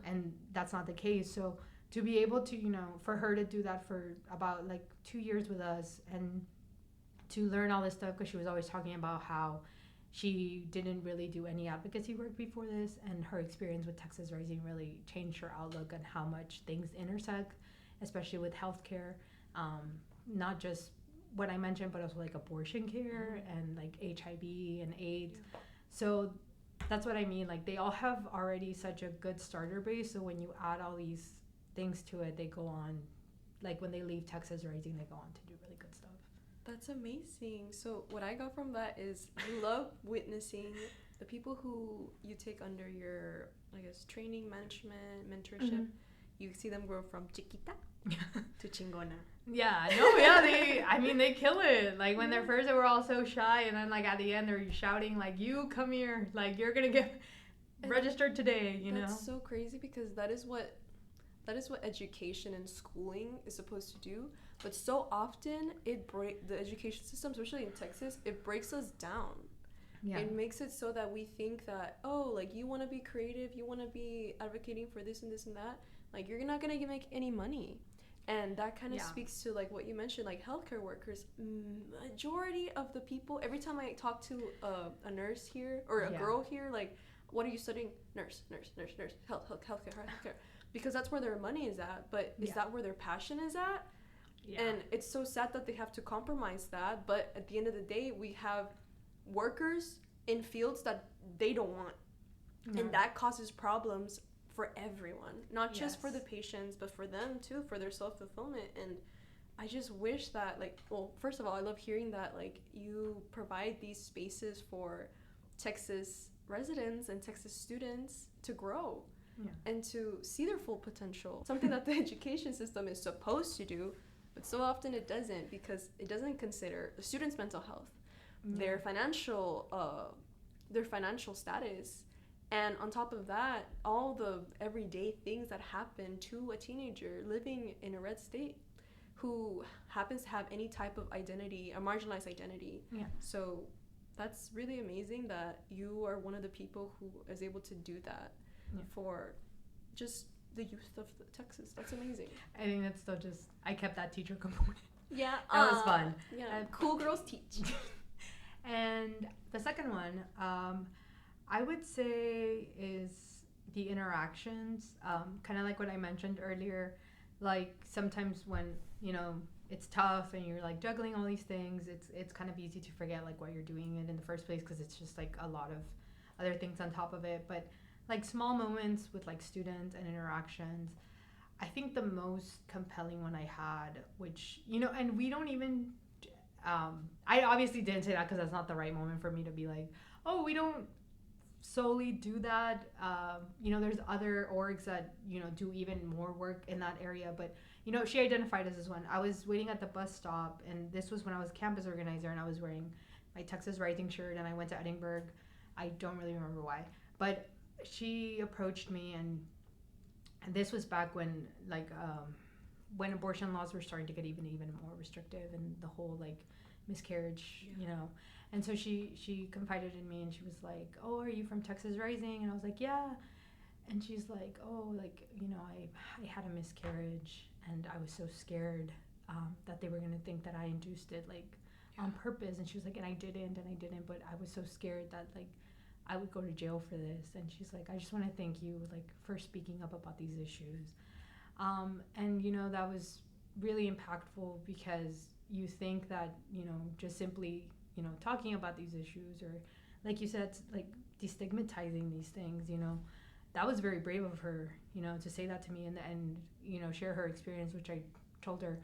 and that's not the case. So to be able to, you know, for her to do that for about like 2 years with us and to learn all this stuff, because she was always talking about how she didn't really do any advocacy work before this, and her experience with Texas Rising really changed her outlook on how much things intersect, especially with healthcare, not just what I mentioned, but also like abortion care and like HIV and AIDS. So that's what I mean. Like, they all have already such a good starter base. So when you add all these things to it, they go on, like when they leave Texas Rising, they go on to do really good stuff. That's amazing. So what I got from that is you love witnessing the people who you take under your, I guess, training, management, mentorship. You see them grow from chiquita to chingona. Yeah, no, yeah, they kill it. Like when they're first, they were all so shy, and then like at the end, they're shouting like, "You come here, like you're gonna get registered today," you know. That's so crazy because that is what education and schooling is supposed to do. But so often the education system, especially in Texas, it breaks us down. Yeah. It makes it so that we think that, oh, like you want to be creative, you want to be advocating for this and this and that, like you're not gonna make any money. And that kind of speaks to like what you mentioned, like healthcare workers. Majority of the people, every time I talk to a nurse here or a girl here, like, what are you studying? Nurse, healthcare. Because that's where their money is at. But is that where their passion is at? Yeah. And it's so sad that they have to compromise that. But at the end of the day, we have workers in fields that they don't want. Yeah. And that causes problems for everyone, not just for the patients, but for them too, for their self-fulfillment. And I just wish that, like, well, first of all, I love hearing that, like, you provide these spaces for Texas residents and Texas students to grow and to see their full potential. Something that the education system is supposed to do, but so often it doesn't, because it doesn't consider the students' mental health, their financial status. And on top of that, all the everyday things that happen to a teenager living in a red state who happens to have any type of identity, a marginalized identity. Yeah. So that's really amazing that you are one of the people who is able to do that for just the youth of Texas. That's amazing. I think that's still just, I kept that teacher component. Yeah. That was fun. Yeah. Cool girls teach. And the second one, I would say is the interactions, kind of like what I mentioned earlier. Like sometimes when, you know, it's tough and you're like juggling all these things, it's kind of easy to forget like why you're doing it in the first place, because it's just like a lot of other things on top of it. But like small moments with like students and interactions, I think the most compelling one I had, which, you know, and we don't even, I obviously didn't say that because that's not the right moment for me to be like, oh, we don't solely do that. You know, there's other orgs that, you know, do even more work in that area. But, you know, she identified as this one. I was waiting at the bus stop, and this was when I was campus organizer, and I was wearing my Texas Rising shirt, and I went to Edinburgh. I don't really remember why. But she approached me, and this was back when, like, when abortion laws were starting to get even more restrictive, and the whole, like, miscarriage, you know. And so she confided in me, and she was like, oh, are you from Texas Rising? And I was like, yeah. And she's like, oh, like, you know, I had a miscarriage, and I was so scared that they were going to think that I induced it, like, on purpose. And she was like, and I didn't, but I was so scared that, like, I would go to jail for this. And she's like, I just want to thank you, like, for speaking up about these issues. And, you know, that was really impactful, because you think that, you know, just simply, you know, talking about these issues, or like you said, like destigmatizing these things, you know, that was very brave of her, you know, to say that to me, and you know, share her experience, which I told her.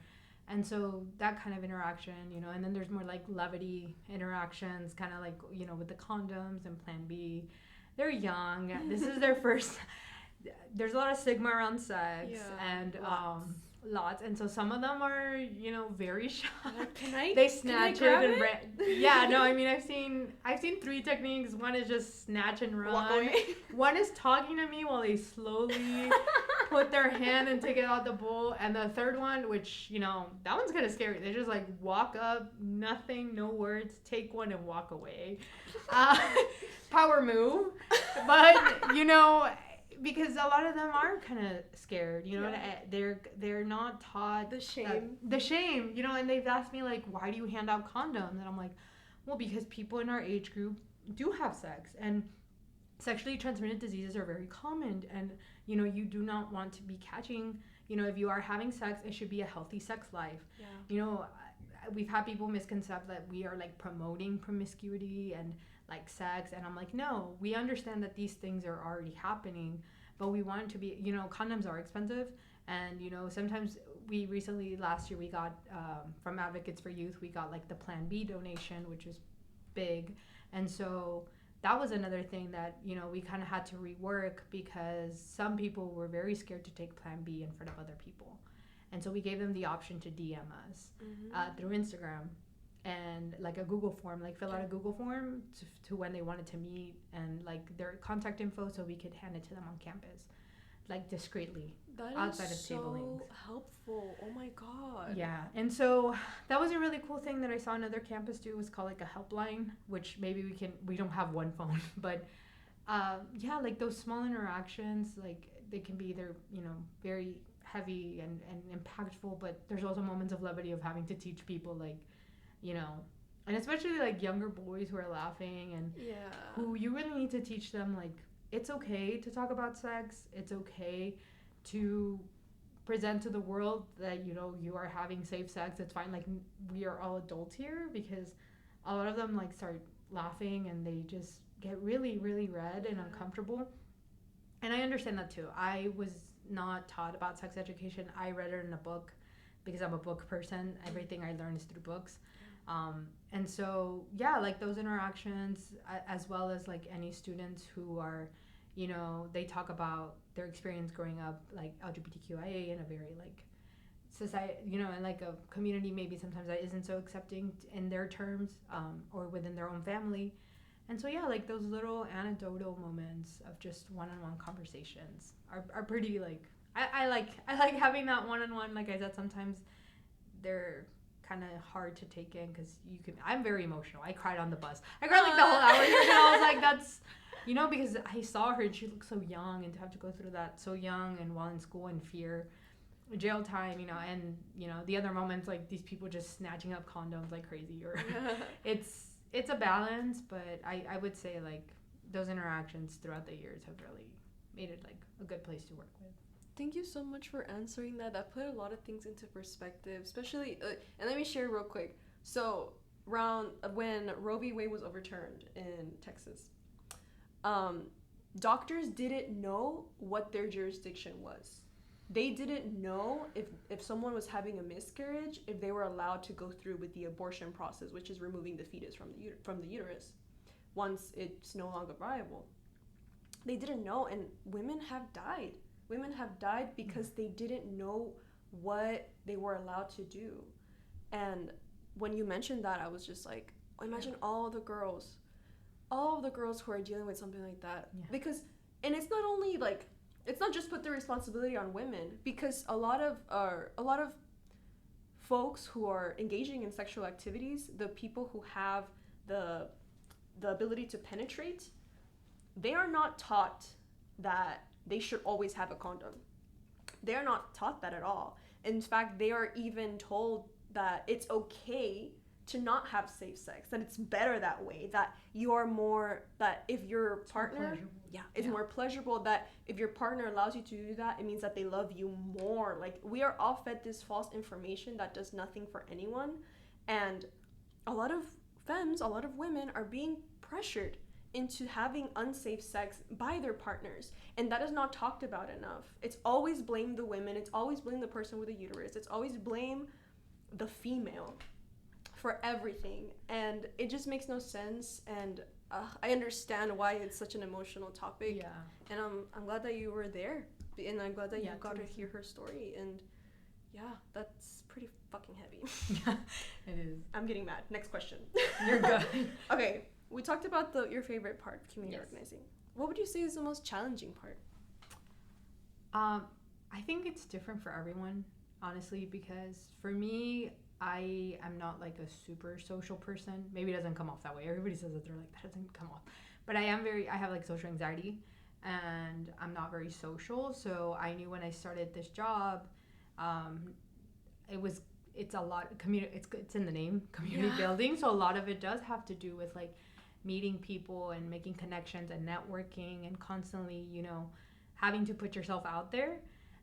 And so that kind of interaction, you know, and then there's more like levity interactions, kind of like, you know, with the condoms and Plan B. They're young. This is their first. There's a lot of stigma around sex, and lots. And so some of them are, you know, very shy. They snatch it and yeah, no, I mean, I've seen 3 techniques. One is just snatch and run. Walk away. One is talking to me while they slowly put their hand and take it out the bowl. And the third one, which, you know, that one's kind of scary. They just like walk up, nothing, no words, take one and walk away. Power move. But, you know, because a lot of them are kind of scared, you know, they're not taught the shame, you know, and they've asked me like, why do you hand out condoms? And I'm like, well, because people in our age group do have sex, and sexually transmitted diseases are very common, and, you know, you do not want to be catching, you know, if you are having sex, it should be a healthy sex life. You know, we've had people misconcept that we are like promoting promiscuity and like sex, and I'm like, no, we understand that these things are already happening, but we want to be, you know, condoms are expensive, and, you know, sometimes we recently, last year, we got from Advocates for Youth, we got like the Plan B donation, which was big. And so that was another thing that, you know, we kind of had to rework, because some people were very scared to take Plan B in front of other people. And so we gave them the option to DM us through Instagram, and like a Google form, like fill out a Google form to when they wanted to meet, and like their contact info so we could hand it to them on campus, like discreetly, outside of table links. Helpful. Oh my god. Yeah, and so that was a really cool thing that I saw another campus do, was called like a helpline, which maybe we don't have one phone, but yeah, like those small interactions, like they can be either, you know, very heavy and impactful, but there's also moments of levity of having to teach people, like, you know, and especially like younger boys who are laughing and who you really need to teach them, like, it's okay to talk about sex. It's okay to present to the world that, you know, you are having safe sex. It's fine. Like, we are all adults here, because a lot of them like start laughing and they just get really, really red and uncomfortable. And I understand that too. I was not taught about sex education. I read it in a book because I'm a book person. Everything I learn is through books. And so, yeah, like those interactions, as well as like any students who are, you know, they talk about their experience growing up like LGBTQIA in a very like society, you know, and like a community maybe sometimes that isn't so accepting in their terms, or within their own family. And so, yeah, like those little anecdotal moments of just one-on-one conversations are pretty, like, I like having that one-on-one. Like I said, sometimes they're kind of hard to take in, because I'm very emotional. I cried on the bus. I cried like the whole hour, and I was like, that's, you know, because I saw her and she looked so young, and to have to go through that so young and while in school in fear, jail time, you know, and, you know, the other moments, like these people just snatching up condoms like crazy, or it's a balance, but I would say like those interactions throughout the years have really made it like a good place to work with. Thank you so much for answering that. That put a lot of things into perspective, especially, and let me share real quick. So, around when Roe v. Wade was overturned in Texas, doctors didn't know what their jurisdiction was. They didn't know if someone was having a miscarriage, if they were allowed to go through with the abortion process, which is removing the fetus from the uterus once it's no longer viable. They didn't know, and women have died. Women have died because they didn't know what they were allowed to do. And when you mentioned that, I was just like, imagine all the girls who are dealing with something like that. Yeah. Because, and it's not only like, it's not just put the responsibility on women, because a lot of folks who are engaging in sexual activities, the people who have the ability to penetrate, they are not taught that they should always have a condom. They are not taught that at all. In fact, they are even told that it's okay to not have safe sex, that it's better that way, that you are more, that if your partner, it's more pleasurable, that if your partner allows you to do that, it means that they love you more. Like, we are all fed this false information that does nothing for anyone. And a lot of femmes, a lot of women are being pressured into having unsafe sex by their partners, and that is not talked about enough. It's always blame the women, it's always blame the person with a uterus, it's always blame the female for everything, and it just makes no sense. And I understand why it's such an emotional topic. And I'm glad that you were there, and I'm glad that you got to hear her story. And that's pretty fucking heavy. It is. I'm getting mad. Next question. You're good. Okay, we talked about your favorite part of community organizing. What would you say is the most challenging part? I think it's different for everyone, honestly, because for me, I am not like a super social person. Maybe it doesn't come off that way. Everybody says that, they're like, that doesn't come off. But I have like social anxiety, and I'm not very social. So I knew when I started this job, it's a lot of it's in the name, community building. So a lot of it does have to do with like meeting people and making connections and networking, and constantly, you know, having to put yourself out there.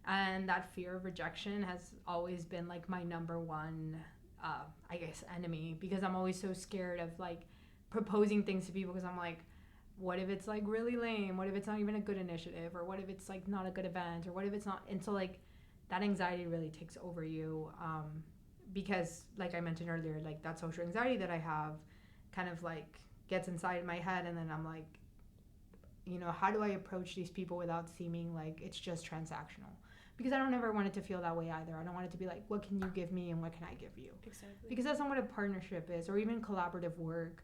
And that fear of rejection has always been like my number one, I guess, enemy, because I'm always so scared of like proposing things to people, because I'm like, what if it's like really lame? What if it's not even a good initiative? Or what if it's like not a good event? Or what if it's not? And so like that anxiety really takes over you, because like I mentioned earlier, like that social anxiety that I have kind of like gets inside my head, and then I'm like, you know, how do I approach these people without seeming like it's just transactional? because I don't ever want it to feel that way either. I don't want it to be like, what can you give me and what can I give you? Exactly. Because that's not what a partnership is, or even collaborative work.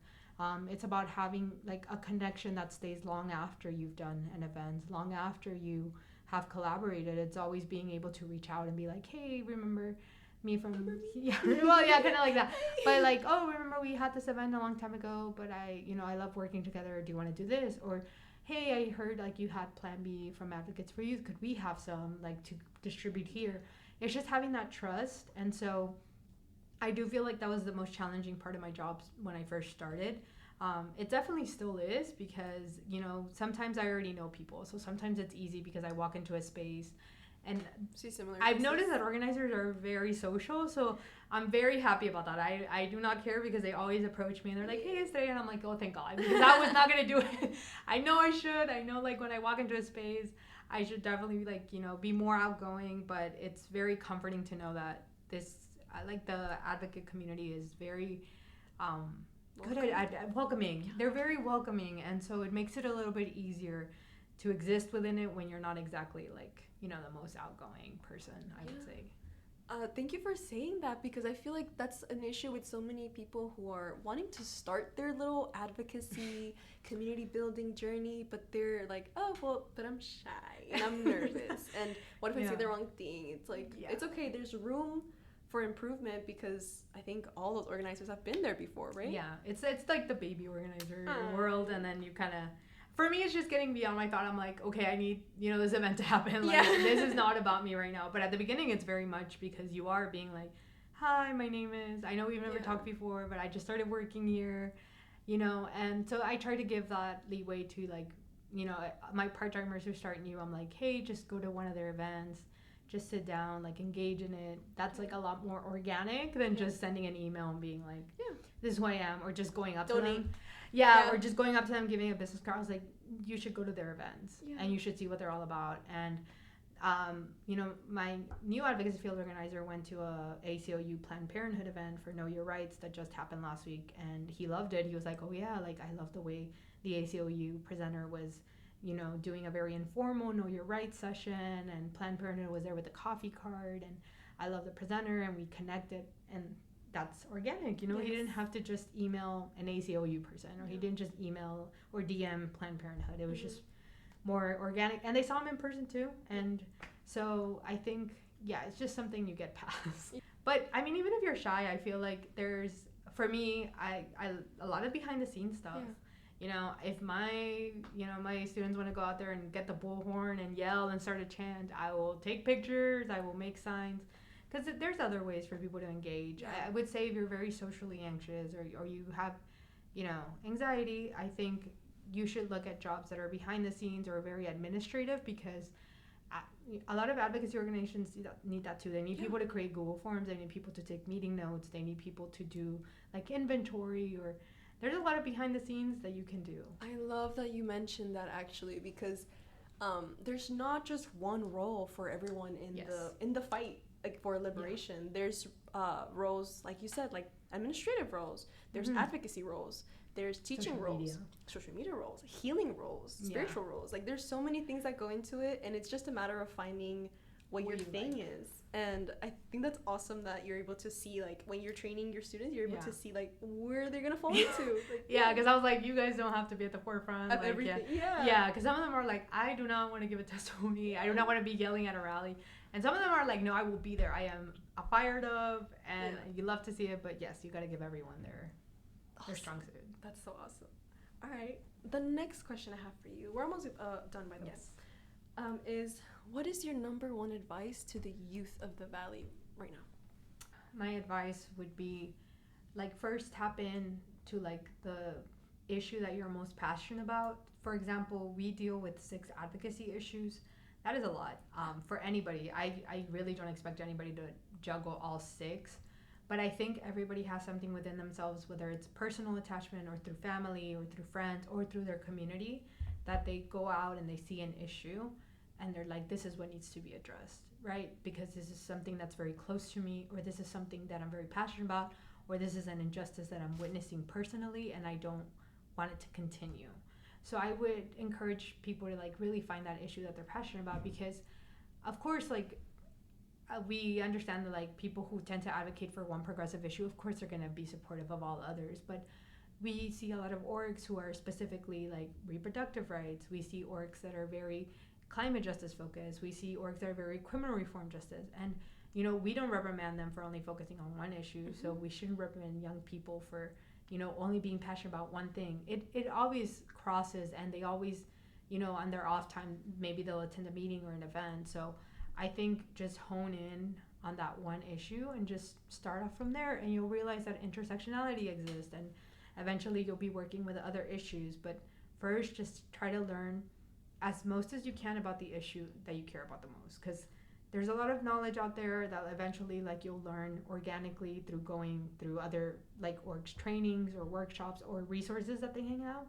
It's about having like a connection that stays long after you've done an event, long after you have collaborated. It's always being able to reach out and be like, hey, remember me from yeah, well, yeah, kind of like that. But like, oh, remember we had this event a long time ago, but I love working together. Do you want to do this? Or hey, I heard like you had Plan B from Advocates for Youth. Could we have some like to distribute here? It's just having that trust. And so I do feel like that was the most challenging part of my job when I first started. It definitely still is, because sometimes I already know people, so sometimes it's easy because I walk into a space and see similar I've faces. noticed that organizers are very social, so I'm very happy about that. I do not care, because they always approach me and they're like, hey, Estrella, and I'm like, oh, thank God, because I was not going to do it. I know I should. I know, like, when I walk into a space, I should definitely, like, be more outgoing, but it's very comforting to know that the advocate community is very good at welcoming. Yeah. They're very welcoming, and so it makes it a little bit easier to exist within it when you're not exactly like the most outgoing person, I would say. Thank you for saying that, because I feel like that's an issue with so many people who are wanting to start their little advocacy community building journey, but they're like, oh well, but I'm shy and I'm nervous and what if I say the wrong thing? It's like, it's okay, there's room for improvement, because I think all those organizers have been there before, right? Yeah, it's like the baby organizer world, and then you kind of, for me, it's just getting beyond my thought. I'm like, okay, I need this event to happen. Like, this is not about me right now. But at the beginning, it's very much because you are being like, hi, my name is, I know we've never talked before, but I just started working here, and so I try to give that leeway to, like, my part-timers who are starting new. I'm like, hey, just go to one of their events. Just sit down, like, engage in it. That's like a lot more organic than just sending an email and being like, this is who I am, or just going up to them. Or just going up to them, giving a business card. I was like, you should go to their events and you should see what they're all about. And my new advocacy field organizer went to a ACLU Planned Parenthood event for Know Your Rights that just happened last week, and he loved it. He was like, oh yeah, like, I love the way the ACLU presenter was doing a very informal Know Your Rights session, and Planned Parenthood was there with a coffee card, and I love the presenter, and we connected, and that's organic. He didn't have to just email an ACLU person, or he didn't just email or DM Planned Parenthood. It was just more organic, and they saw him in person too, and so I think, it's just something you get past. But I mean, even if you're shy, I feel like there's, for me, I a lot of behind the scenes stuff. If my students want to go out there and get the bullhorn and yell and start a chant, I will take pictures, I will make signs, because there's other ways for people to engage. I would say if you're very socially anxious, or you have, anxiety, I think you should look at jobs that are behind the scenes or very administrative, because a lot of advocacy organizations need that too. They need people to create Google Forms, they need people to take meeting notes, they need people to do like inventory, or there's a lot of behind the scenes that you can do. I love that you mentioned that, actually, because there's not just one role for everyone in the fight, like, for liberation. There's roles, like you said, like administrative roles. There's advocacy roles. There's teaching roles, social media roles, healing roles, spiritual roles. Like, there's so many things that go into it, and it's just a matter of finding what your thing is. And I think that's awesome that you're able to see, like, when you're training your students, you're able to see, like, where they're gonna fall into. Like, because I was like, you guys don't have to be at the forefront of everything. Because some of them are like, I do not want to give a testimony, I do not want to be yelling at a rally, and some of them are like, no, I will be there, I am fired up, and you love to see it, but yes, you got to give everyone their strong suit. That's so awesome. All right, the next question I have for you, we're almost done, by the way, is, what is your number one advice to the youth of the Valley right now? My advice would be, like, first tap in to, like, the issue that you're most passionate about. For example, we deal with 6 advocacy issues. That is a lot for anybody. I really don't expect anybody to juggle all 6. But I think everybody has something within themselves, whether it's personal attachment or through family or through friends or through their community, that they go out and they see an issue and they're like, this is what needs to be addressed, right? Because this is something that's very close to me, or this is something that I'm very passionate about, or this is an injustice that I'm witnessing personally and I don't want it to continue. So I would encourage people to, like, really find that issue that they're passionate about, because of course, like we understand that like people who tend to advocate for one progressive issue, of course, are going to be supportive of all others. But we see a lot of orgs who are specifically like reproductive rights. We see orgs that are very climate justice focused. We see orgs that are very criminal reform justice. And, you know, we don't reprimand them for only focusing on one issue. So we shouldn't reprimand young people for, you know, only being passionate about one thing. It always crosses, and they always, you know, on their off time, maybe they'll attend a meeting or an event. So I think just hone in on that one issue and just start off from there, and you'll realize that intersectionality exists, and eventually you'll be working with other issues. But first, just try to learn as most as you can about the issue that you care about the most, because there's a lot of knowledge out there that eventually like you'll learn organically through going through other like orgs trainings or workshops or resources that they hang out.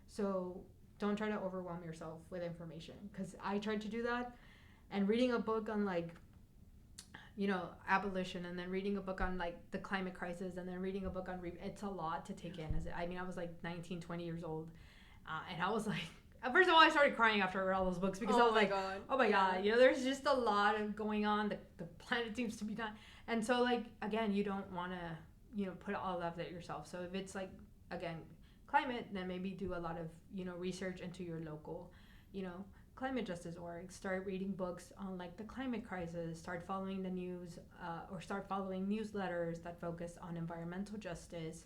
So don't try to overwhelm yourself with information, because I tried to do that, and reading a book on like, you know, abolition, and then reading a book on like the climate crisis, and then reading a book on it's a lot to take in. I mean, I was like 19, 20 years old, and I was like, first of all, I started crying after I read all those books, because I was like, God. Oh my God, you know, there's just a lot of going on. The planet seems to be done. And so like, again, you don't want to, you know, put all of that yourself. So if it's like, again, climate, then maybe do a lot of, you know, research into your local, you know, climate justice org. Start reading books on like the climate crisis. Start following the news, or start following newsletters that focus on environmental justice.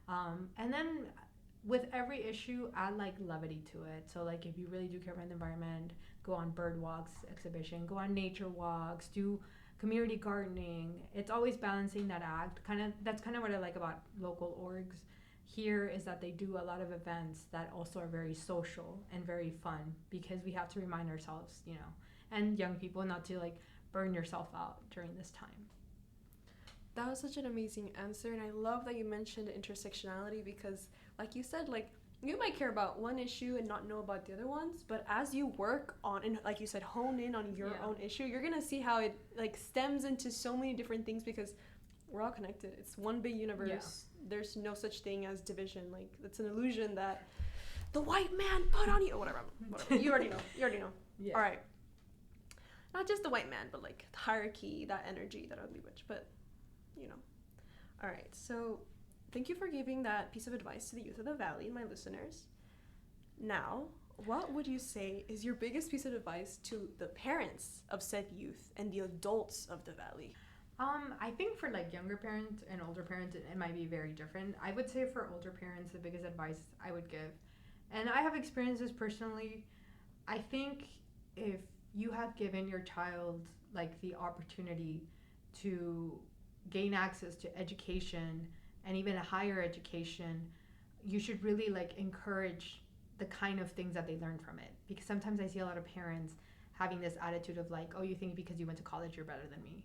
And then with every issue, add like levity to it. So like if you really do care about the environment, go on bird walks exhibition, go on nature walks, do community gardening. It's always balancing that act. That's kind of what I like about local orgs here, is that they do a lot of events that also are very social and very fun, because we have to remind ourselves, you know, and young people, not to like burn yourself out during this time. That was such an amazing answer, and I love that you mentioned intersectionality, because like you said, like you might care about one issue and not know about the other ones, but as you work on, and like you said, hone in on your own issue, you're gonna see how it like stems into so many different things, because we're all connected. It's one big universe. Yeah. There's no such thing as division. Like, it's an illusion that the white man put on you. Whatever. You already know. Yeah. All right. Not just the white man, but like the hierarchy, that energy, that ugly witch. But, you know. All right. So, thank you for giving that piece of advice to the youth of the Valley and my listeners. Now, what would you say is your biggest piece of advice to the parents of said youth and the adults of the Valley? I think for like younger parents and older parents, it might be very different. I would say for older parents, the biggest advice I would give, and I have experienced this personally, I think if you have given your child like the opportunity to gain access to education and even a higher education, you should really like encourage the kind of things that they learn from it. Because sometimes I see a lot of parents having this attitude of like, oh, you think because you went to college you're better than me.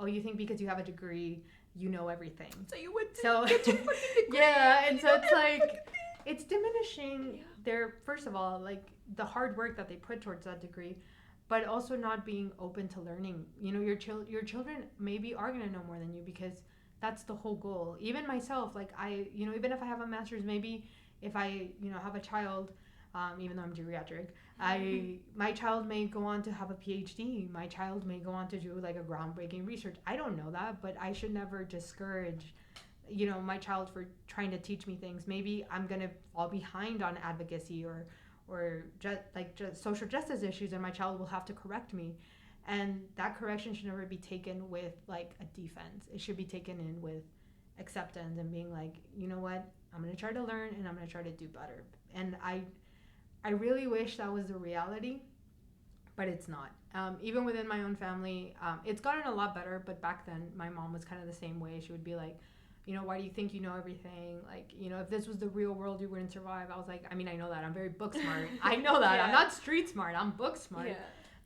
Oh, you think because you have a degree, you know everything. So you went to get your fucking degree. Yeah, and so it's like, it's diminishing their, first of all, like the hard work that they put towards that degree, but also not being open to learning. You know, your children maybe are going to know more than you, because that's the whole goal. Even myself, like you know, even if I have a master's, maybe if I, you know, have a child, even though I'm geriatric, my child may go on to have a PhD. My child may go on to do like a groundbreaking research. I don't know that, but I should never discourage, you know, my child for trying to teach me things. Maybe I'm gonna fall behind on advocacy or just social justice issues, and my child will have to correct me. And that correction should never be taken with like a defense. It should be taken in with acceptance and being like, you know what, I'm gonna try to learn and I'm gonna try to do better. And I really wish that was the reality, but it's not. Even within my own family, it's gotten a lot better, but back then my mom was kind of the same way. She would be like, you know, why do you think you know everything? Like, you know, if this was the real world, you wouldn't survive. I was like, I mean, I know that. I'm very book smart. I know that. Yeah. I'm not street smart. I'm book smart. Yeah.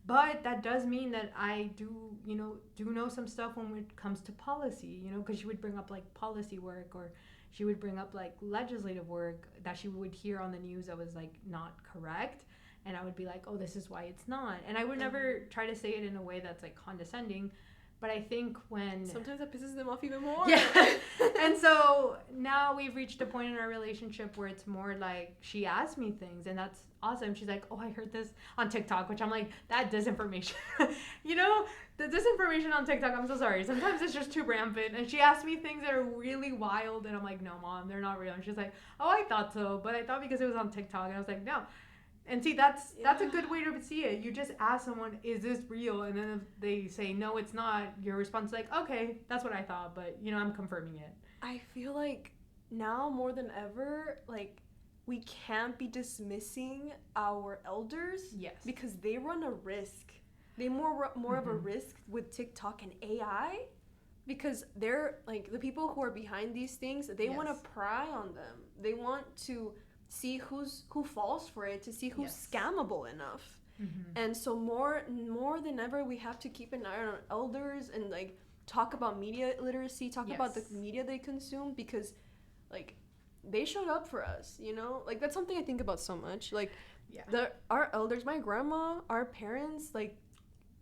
But that does mean that I do know some stuff when it comes to policy, you know, because she would bring up like policy work, or she would bring up like legislative work that she would hear on the news that was like not correct. And I would be like, oh, this is why it's not. And I would never try to say it in a way that's like condescending, But I think when... Sometimes that pisses them off even more. Yeah. And so now we've reached a point in our relationship where it's more like she asks me things, and that's awesome. She's like, oh, I heard this on TikTok, which I'm like, that disinformation. You know, the disinformation on TikTok, I'm so sorry. Sometimes it's just too rampant. And she asked me things that are really wild, and I'm like, no, Mom, they're not real. And she's like, oh, I thought so, but I thought because it was on TikTok. And I was like, no. And see, that's a good way to see it. You just ask someone, is this real? And then if they say, no, it's not, your response is like, okay, that's what I thought, but, you know, I'm confirming it. I feel like now more than ever, like, we can't be dismissing our elders. Yes. Because they run a risk. They more of a risk with TikTok and AI. Because they're, like, the people who are behind these things, they want to pry on them. They want to see who falls for it, to see who's scammable enough. And so more than ever, we have to keep an eye on our elders and, like, talk about media literacy, talk about the media they consume, because, like, they showed up for us, you know? Like, that's something I think about so much. Like, our elders, my grandma, our parents, like,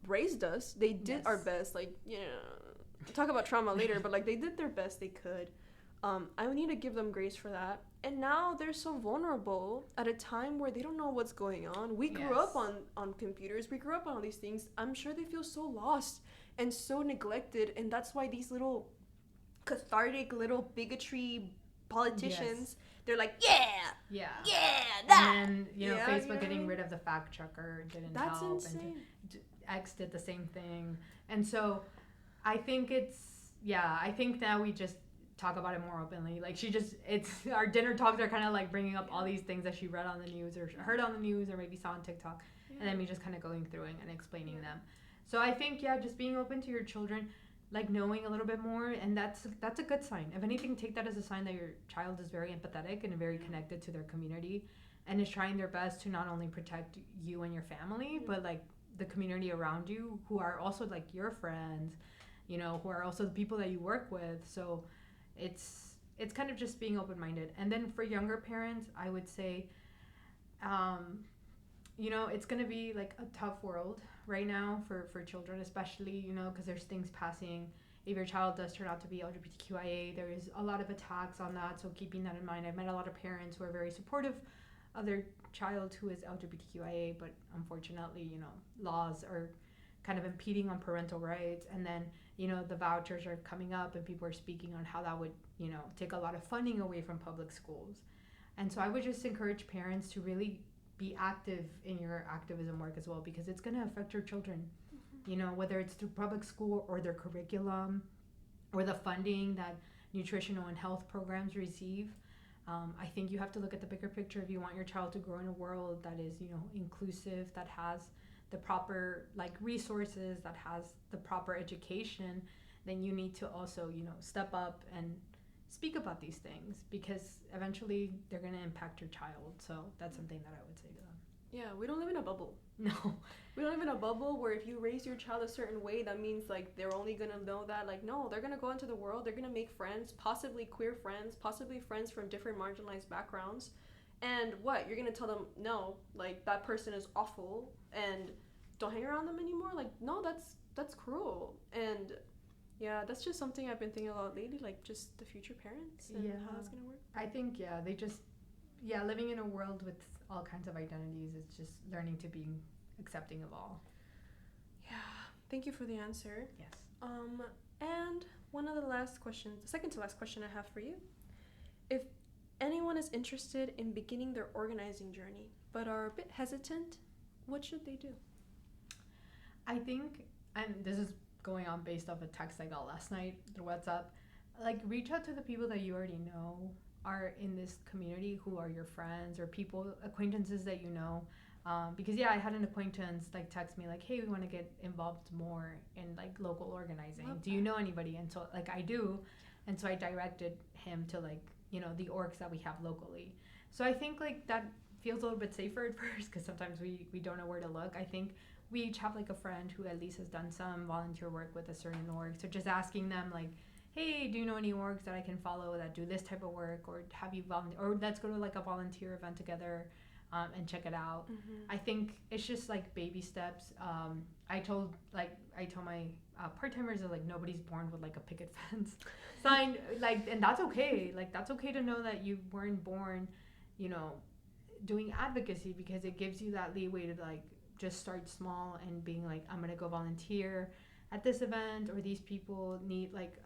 raised us. They did our best. Like, you know, talk about trauma later, but, like, they did their best they could. I need to give them grace for that. And now they're so vulnerable at a time where they don't know what's going on. We grew up on computers. We grew up on all these things. I'm sure they feel so lost and so neglected. And that's why these little cathartic little bigotry politicians, they're like, that. And then, you know, Facebook getting rid of the fact checker didn't help. That's insane. And X did the same thing. And so I think I think now we just talk about it more openly. Like, it's our dinner talks are kind of like bringing up all these things that she read on the news or heard on the news or maybe saw on TikTok, and then me just kind of going through it and explaining them. So I think just being open to your children, like knowing a little bit more, and that's a good sign. If anything, take that as a sign that your child is very empathetic and very connected to their community and is trying their best to not only protect you and your family, but like the community around you who are also like your friends, you know, who are also the people that you work with. So it's kind of just being open-minded. And then for younger parents, I would say, you know, it's going to be like a tough world right now for children, especially, you know, because there's things passing. If your child does turn out to be LGBTQIA, there is a lot of attacks on that. So keeping that in mind, I've met a lot of parents who are very supportive of their child who is LGBTQIA, but unfortunately, you know, laws are kind of impeding on parental rights. And then, you know, the vouchers are coming up and people are speaking on how that would, you know, take a lot of funding away from public schools. And so I would just encourage parents to really be active in your activism work as well, because it's going to affect your children, you know, whether it's through public school or their curriculum or the funding that nutritional and health programs receive. I think you have to look at the bigger picture. If you want your child to grow in a world that is, you know, inclusive, that has the proper like resources, that has the proper education, then you need to also, you know, step up and speak about these things, because eventually they're going to impact your child. So that's something that I would say to them. Yeah, we don't live in a bubble. No. We don't live in a bubble where if you raise your child a certain way, that means like they're only going to know that. Like, no, they're going to go into the world. They're going to make friends, possibly queer friends, possibly friends from different marginalized backgrounds. And what? You're going to tell them, no, like that person is awful and don't hang around them anymore? Like, no, that's cruel. And yeah, that's just something I've been thinking a lot lately, like just the future parents and how that's going to work. I think, they just, living in a world with all kinds of identities, it's just learning to be accepting of all. Yeah, thank you for the answer. Yes. And one of the last questions, the second to last question I have for you. If anyone is interested in beginning their organizing journey, but are a bit hesitant, what should they do? I think, and this is going on based off a text I got last night through WhatsApp, like reach out to the people that you already know are in this community, who are your friends or acquaintances that you know. Because I had an acquaintance like text me like, hey, we want to get involved more in like local organizing. Do you know anybody? And so like I do. And so I directed him to like, you know, the orgs that we have locally. So I think like that feels a little bit safer at first, because sometimes we don't know where to look. I think we each have like a friend who at least has done some volunteer work with a certain org. So just asking them like, hey, do you know any orgs that I can follow that do this type of work, or have you or let's go to like a volunteer event together. and check it out. Mm-hmm. I think it's just like baby steps. I told my part-timers that like nobody's born with like a picket fence sign, like, and that's okay. Like that's okay to know that you weren't born, you know, doing advocacy, because it gives you that leeway to like just start small and being like, I'm gonna go volunteer at this event, or these people need like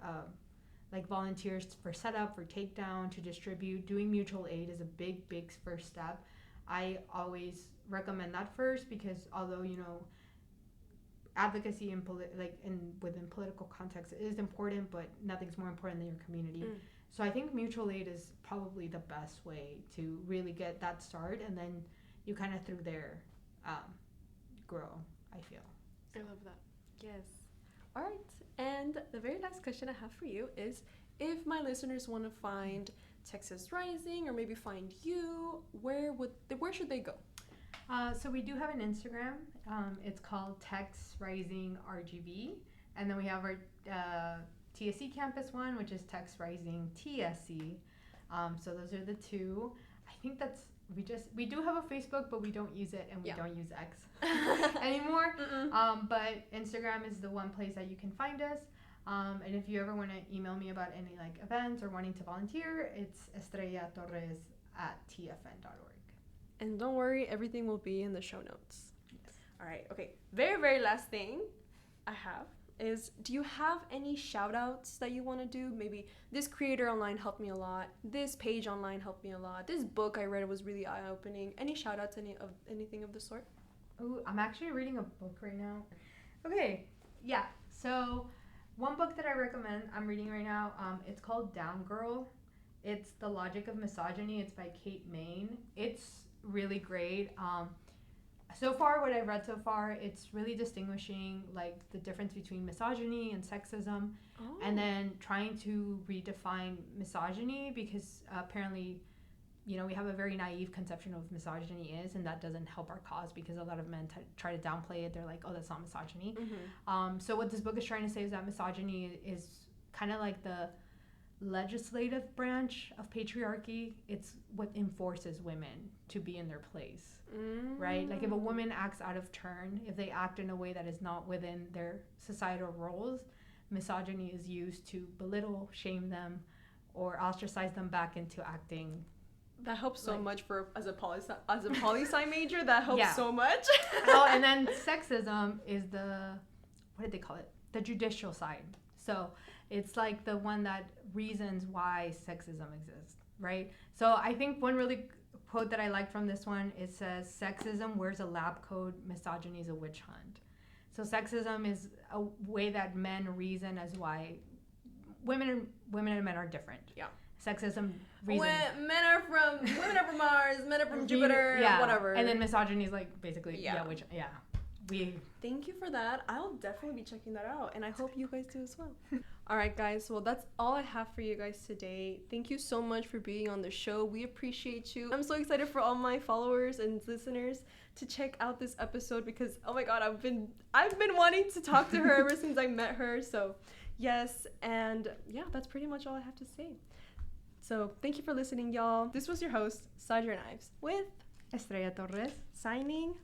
volunteers for setup, for takedown, to distribute. Doing mutual aid is a big first step. I always recommend that first, because although, you know, advocacy in within political context is important, but nothing's more important than your community. So I think mutual aid is probably the best way to really get that start, and then you kind of through there grow, I feel. I love that. Yes. All right. And the very last question I have for you is, if my listeners want to find Texas Rising, or maybe find you, where should they go? So we do have an Instagram. It's called Tex Rising RGV, and then we have our TSC campus one, which is Tex Rising TSC. So those are the two. I think we do have a Facebook, but we don't use it, and we don't use X anymore. But Instagram is the one place that you can find us. And if you ever want to email me about any like events or wanting to volunteer, it's estrellatorres @tfn.org. And don't worry, everything will be in the show notes. Yes. All right. Okay. Very, very last thing I have is, do you have any shout outs that you want to do? Maybe this creator online helped me a lot. This page online helped me a lot. This book I read was really eye-opening. Any shout outs, anything of the sort? Ooh, I'm actually reading a book right now. Okay. Yeah. So one book that I recommend I'm reading right now, it's called Down Girl. It's The Logic of Misogyny. It's by Kate Manne. It's really great. So far, what I've read so far, it's really distinguishing like the difference between misogyny and sexism, and then trying to redefine misogyny, because apparently, you know, we have a very naive conception of misogyny is, and that doesn't help our cause, because a lot of men try to downplay it. They're like, oh, that's not misogyny. So what this book is trying to say is that misogyny is kind of like the legislative branch of patriarchy. It's what enforces women to be in their place, right? Like if a woman acts out of turn, if they act in a way that is not within their societal roles, misogyny is used to belittle, shame them, or ostracize them back into acting. That helps so much as a poli-sci major. That helps so much. And then sexism is what did they call it? The judicial side. So it's like the one that reasons why sexism exists, right? So I think one really quote that I like from this one, it says, sexism wears a lab coat, misogyny is a witch hunt. So sexism is a way that men reason as why women and men are different. Yeah. Sexism reasons. Women are from Mars, men are from Jupiter, whatever. And then misogyny is like basically, Thank you for that. I'll definitely be checking that out, and I hope you guys do as well. All right, guys. Well, that's all I have for you guys today. Thank you so much for being on the show. We appreciate you. I'm so excited for all my followers and listeners to check out this episode, because oh my god, I've been wanting to talk to her ever since I met her. So, yes, and yeah, that's pretty much all I have to say. So, thank you for listening, y'all. This was your host, Zadria Knives, with Estrella Torres, signing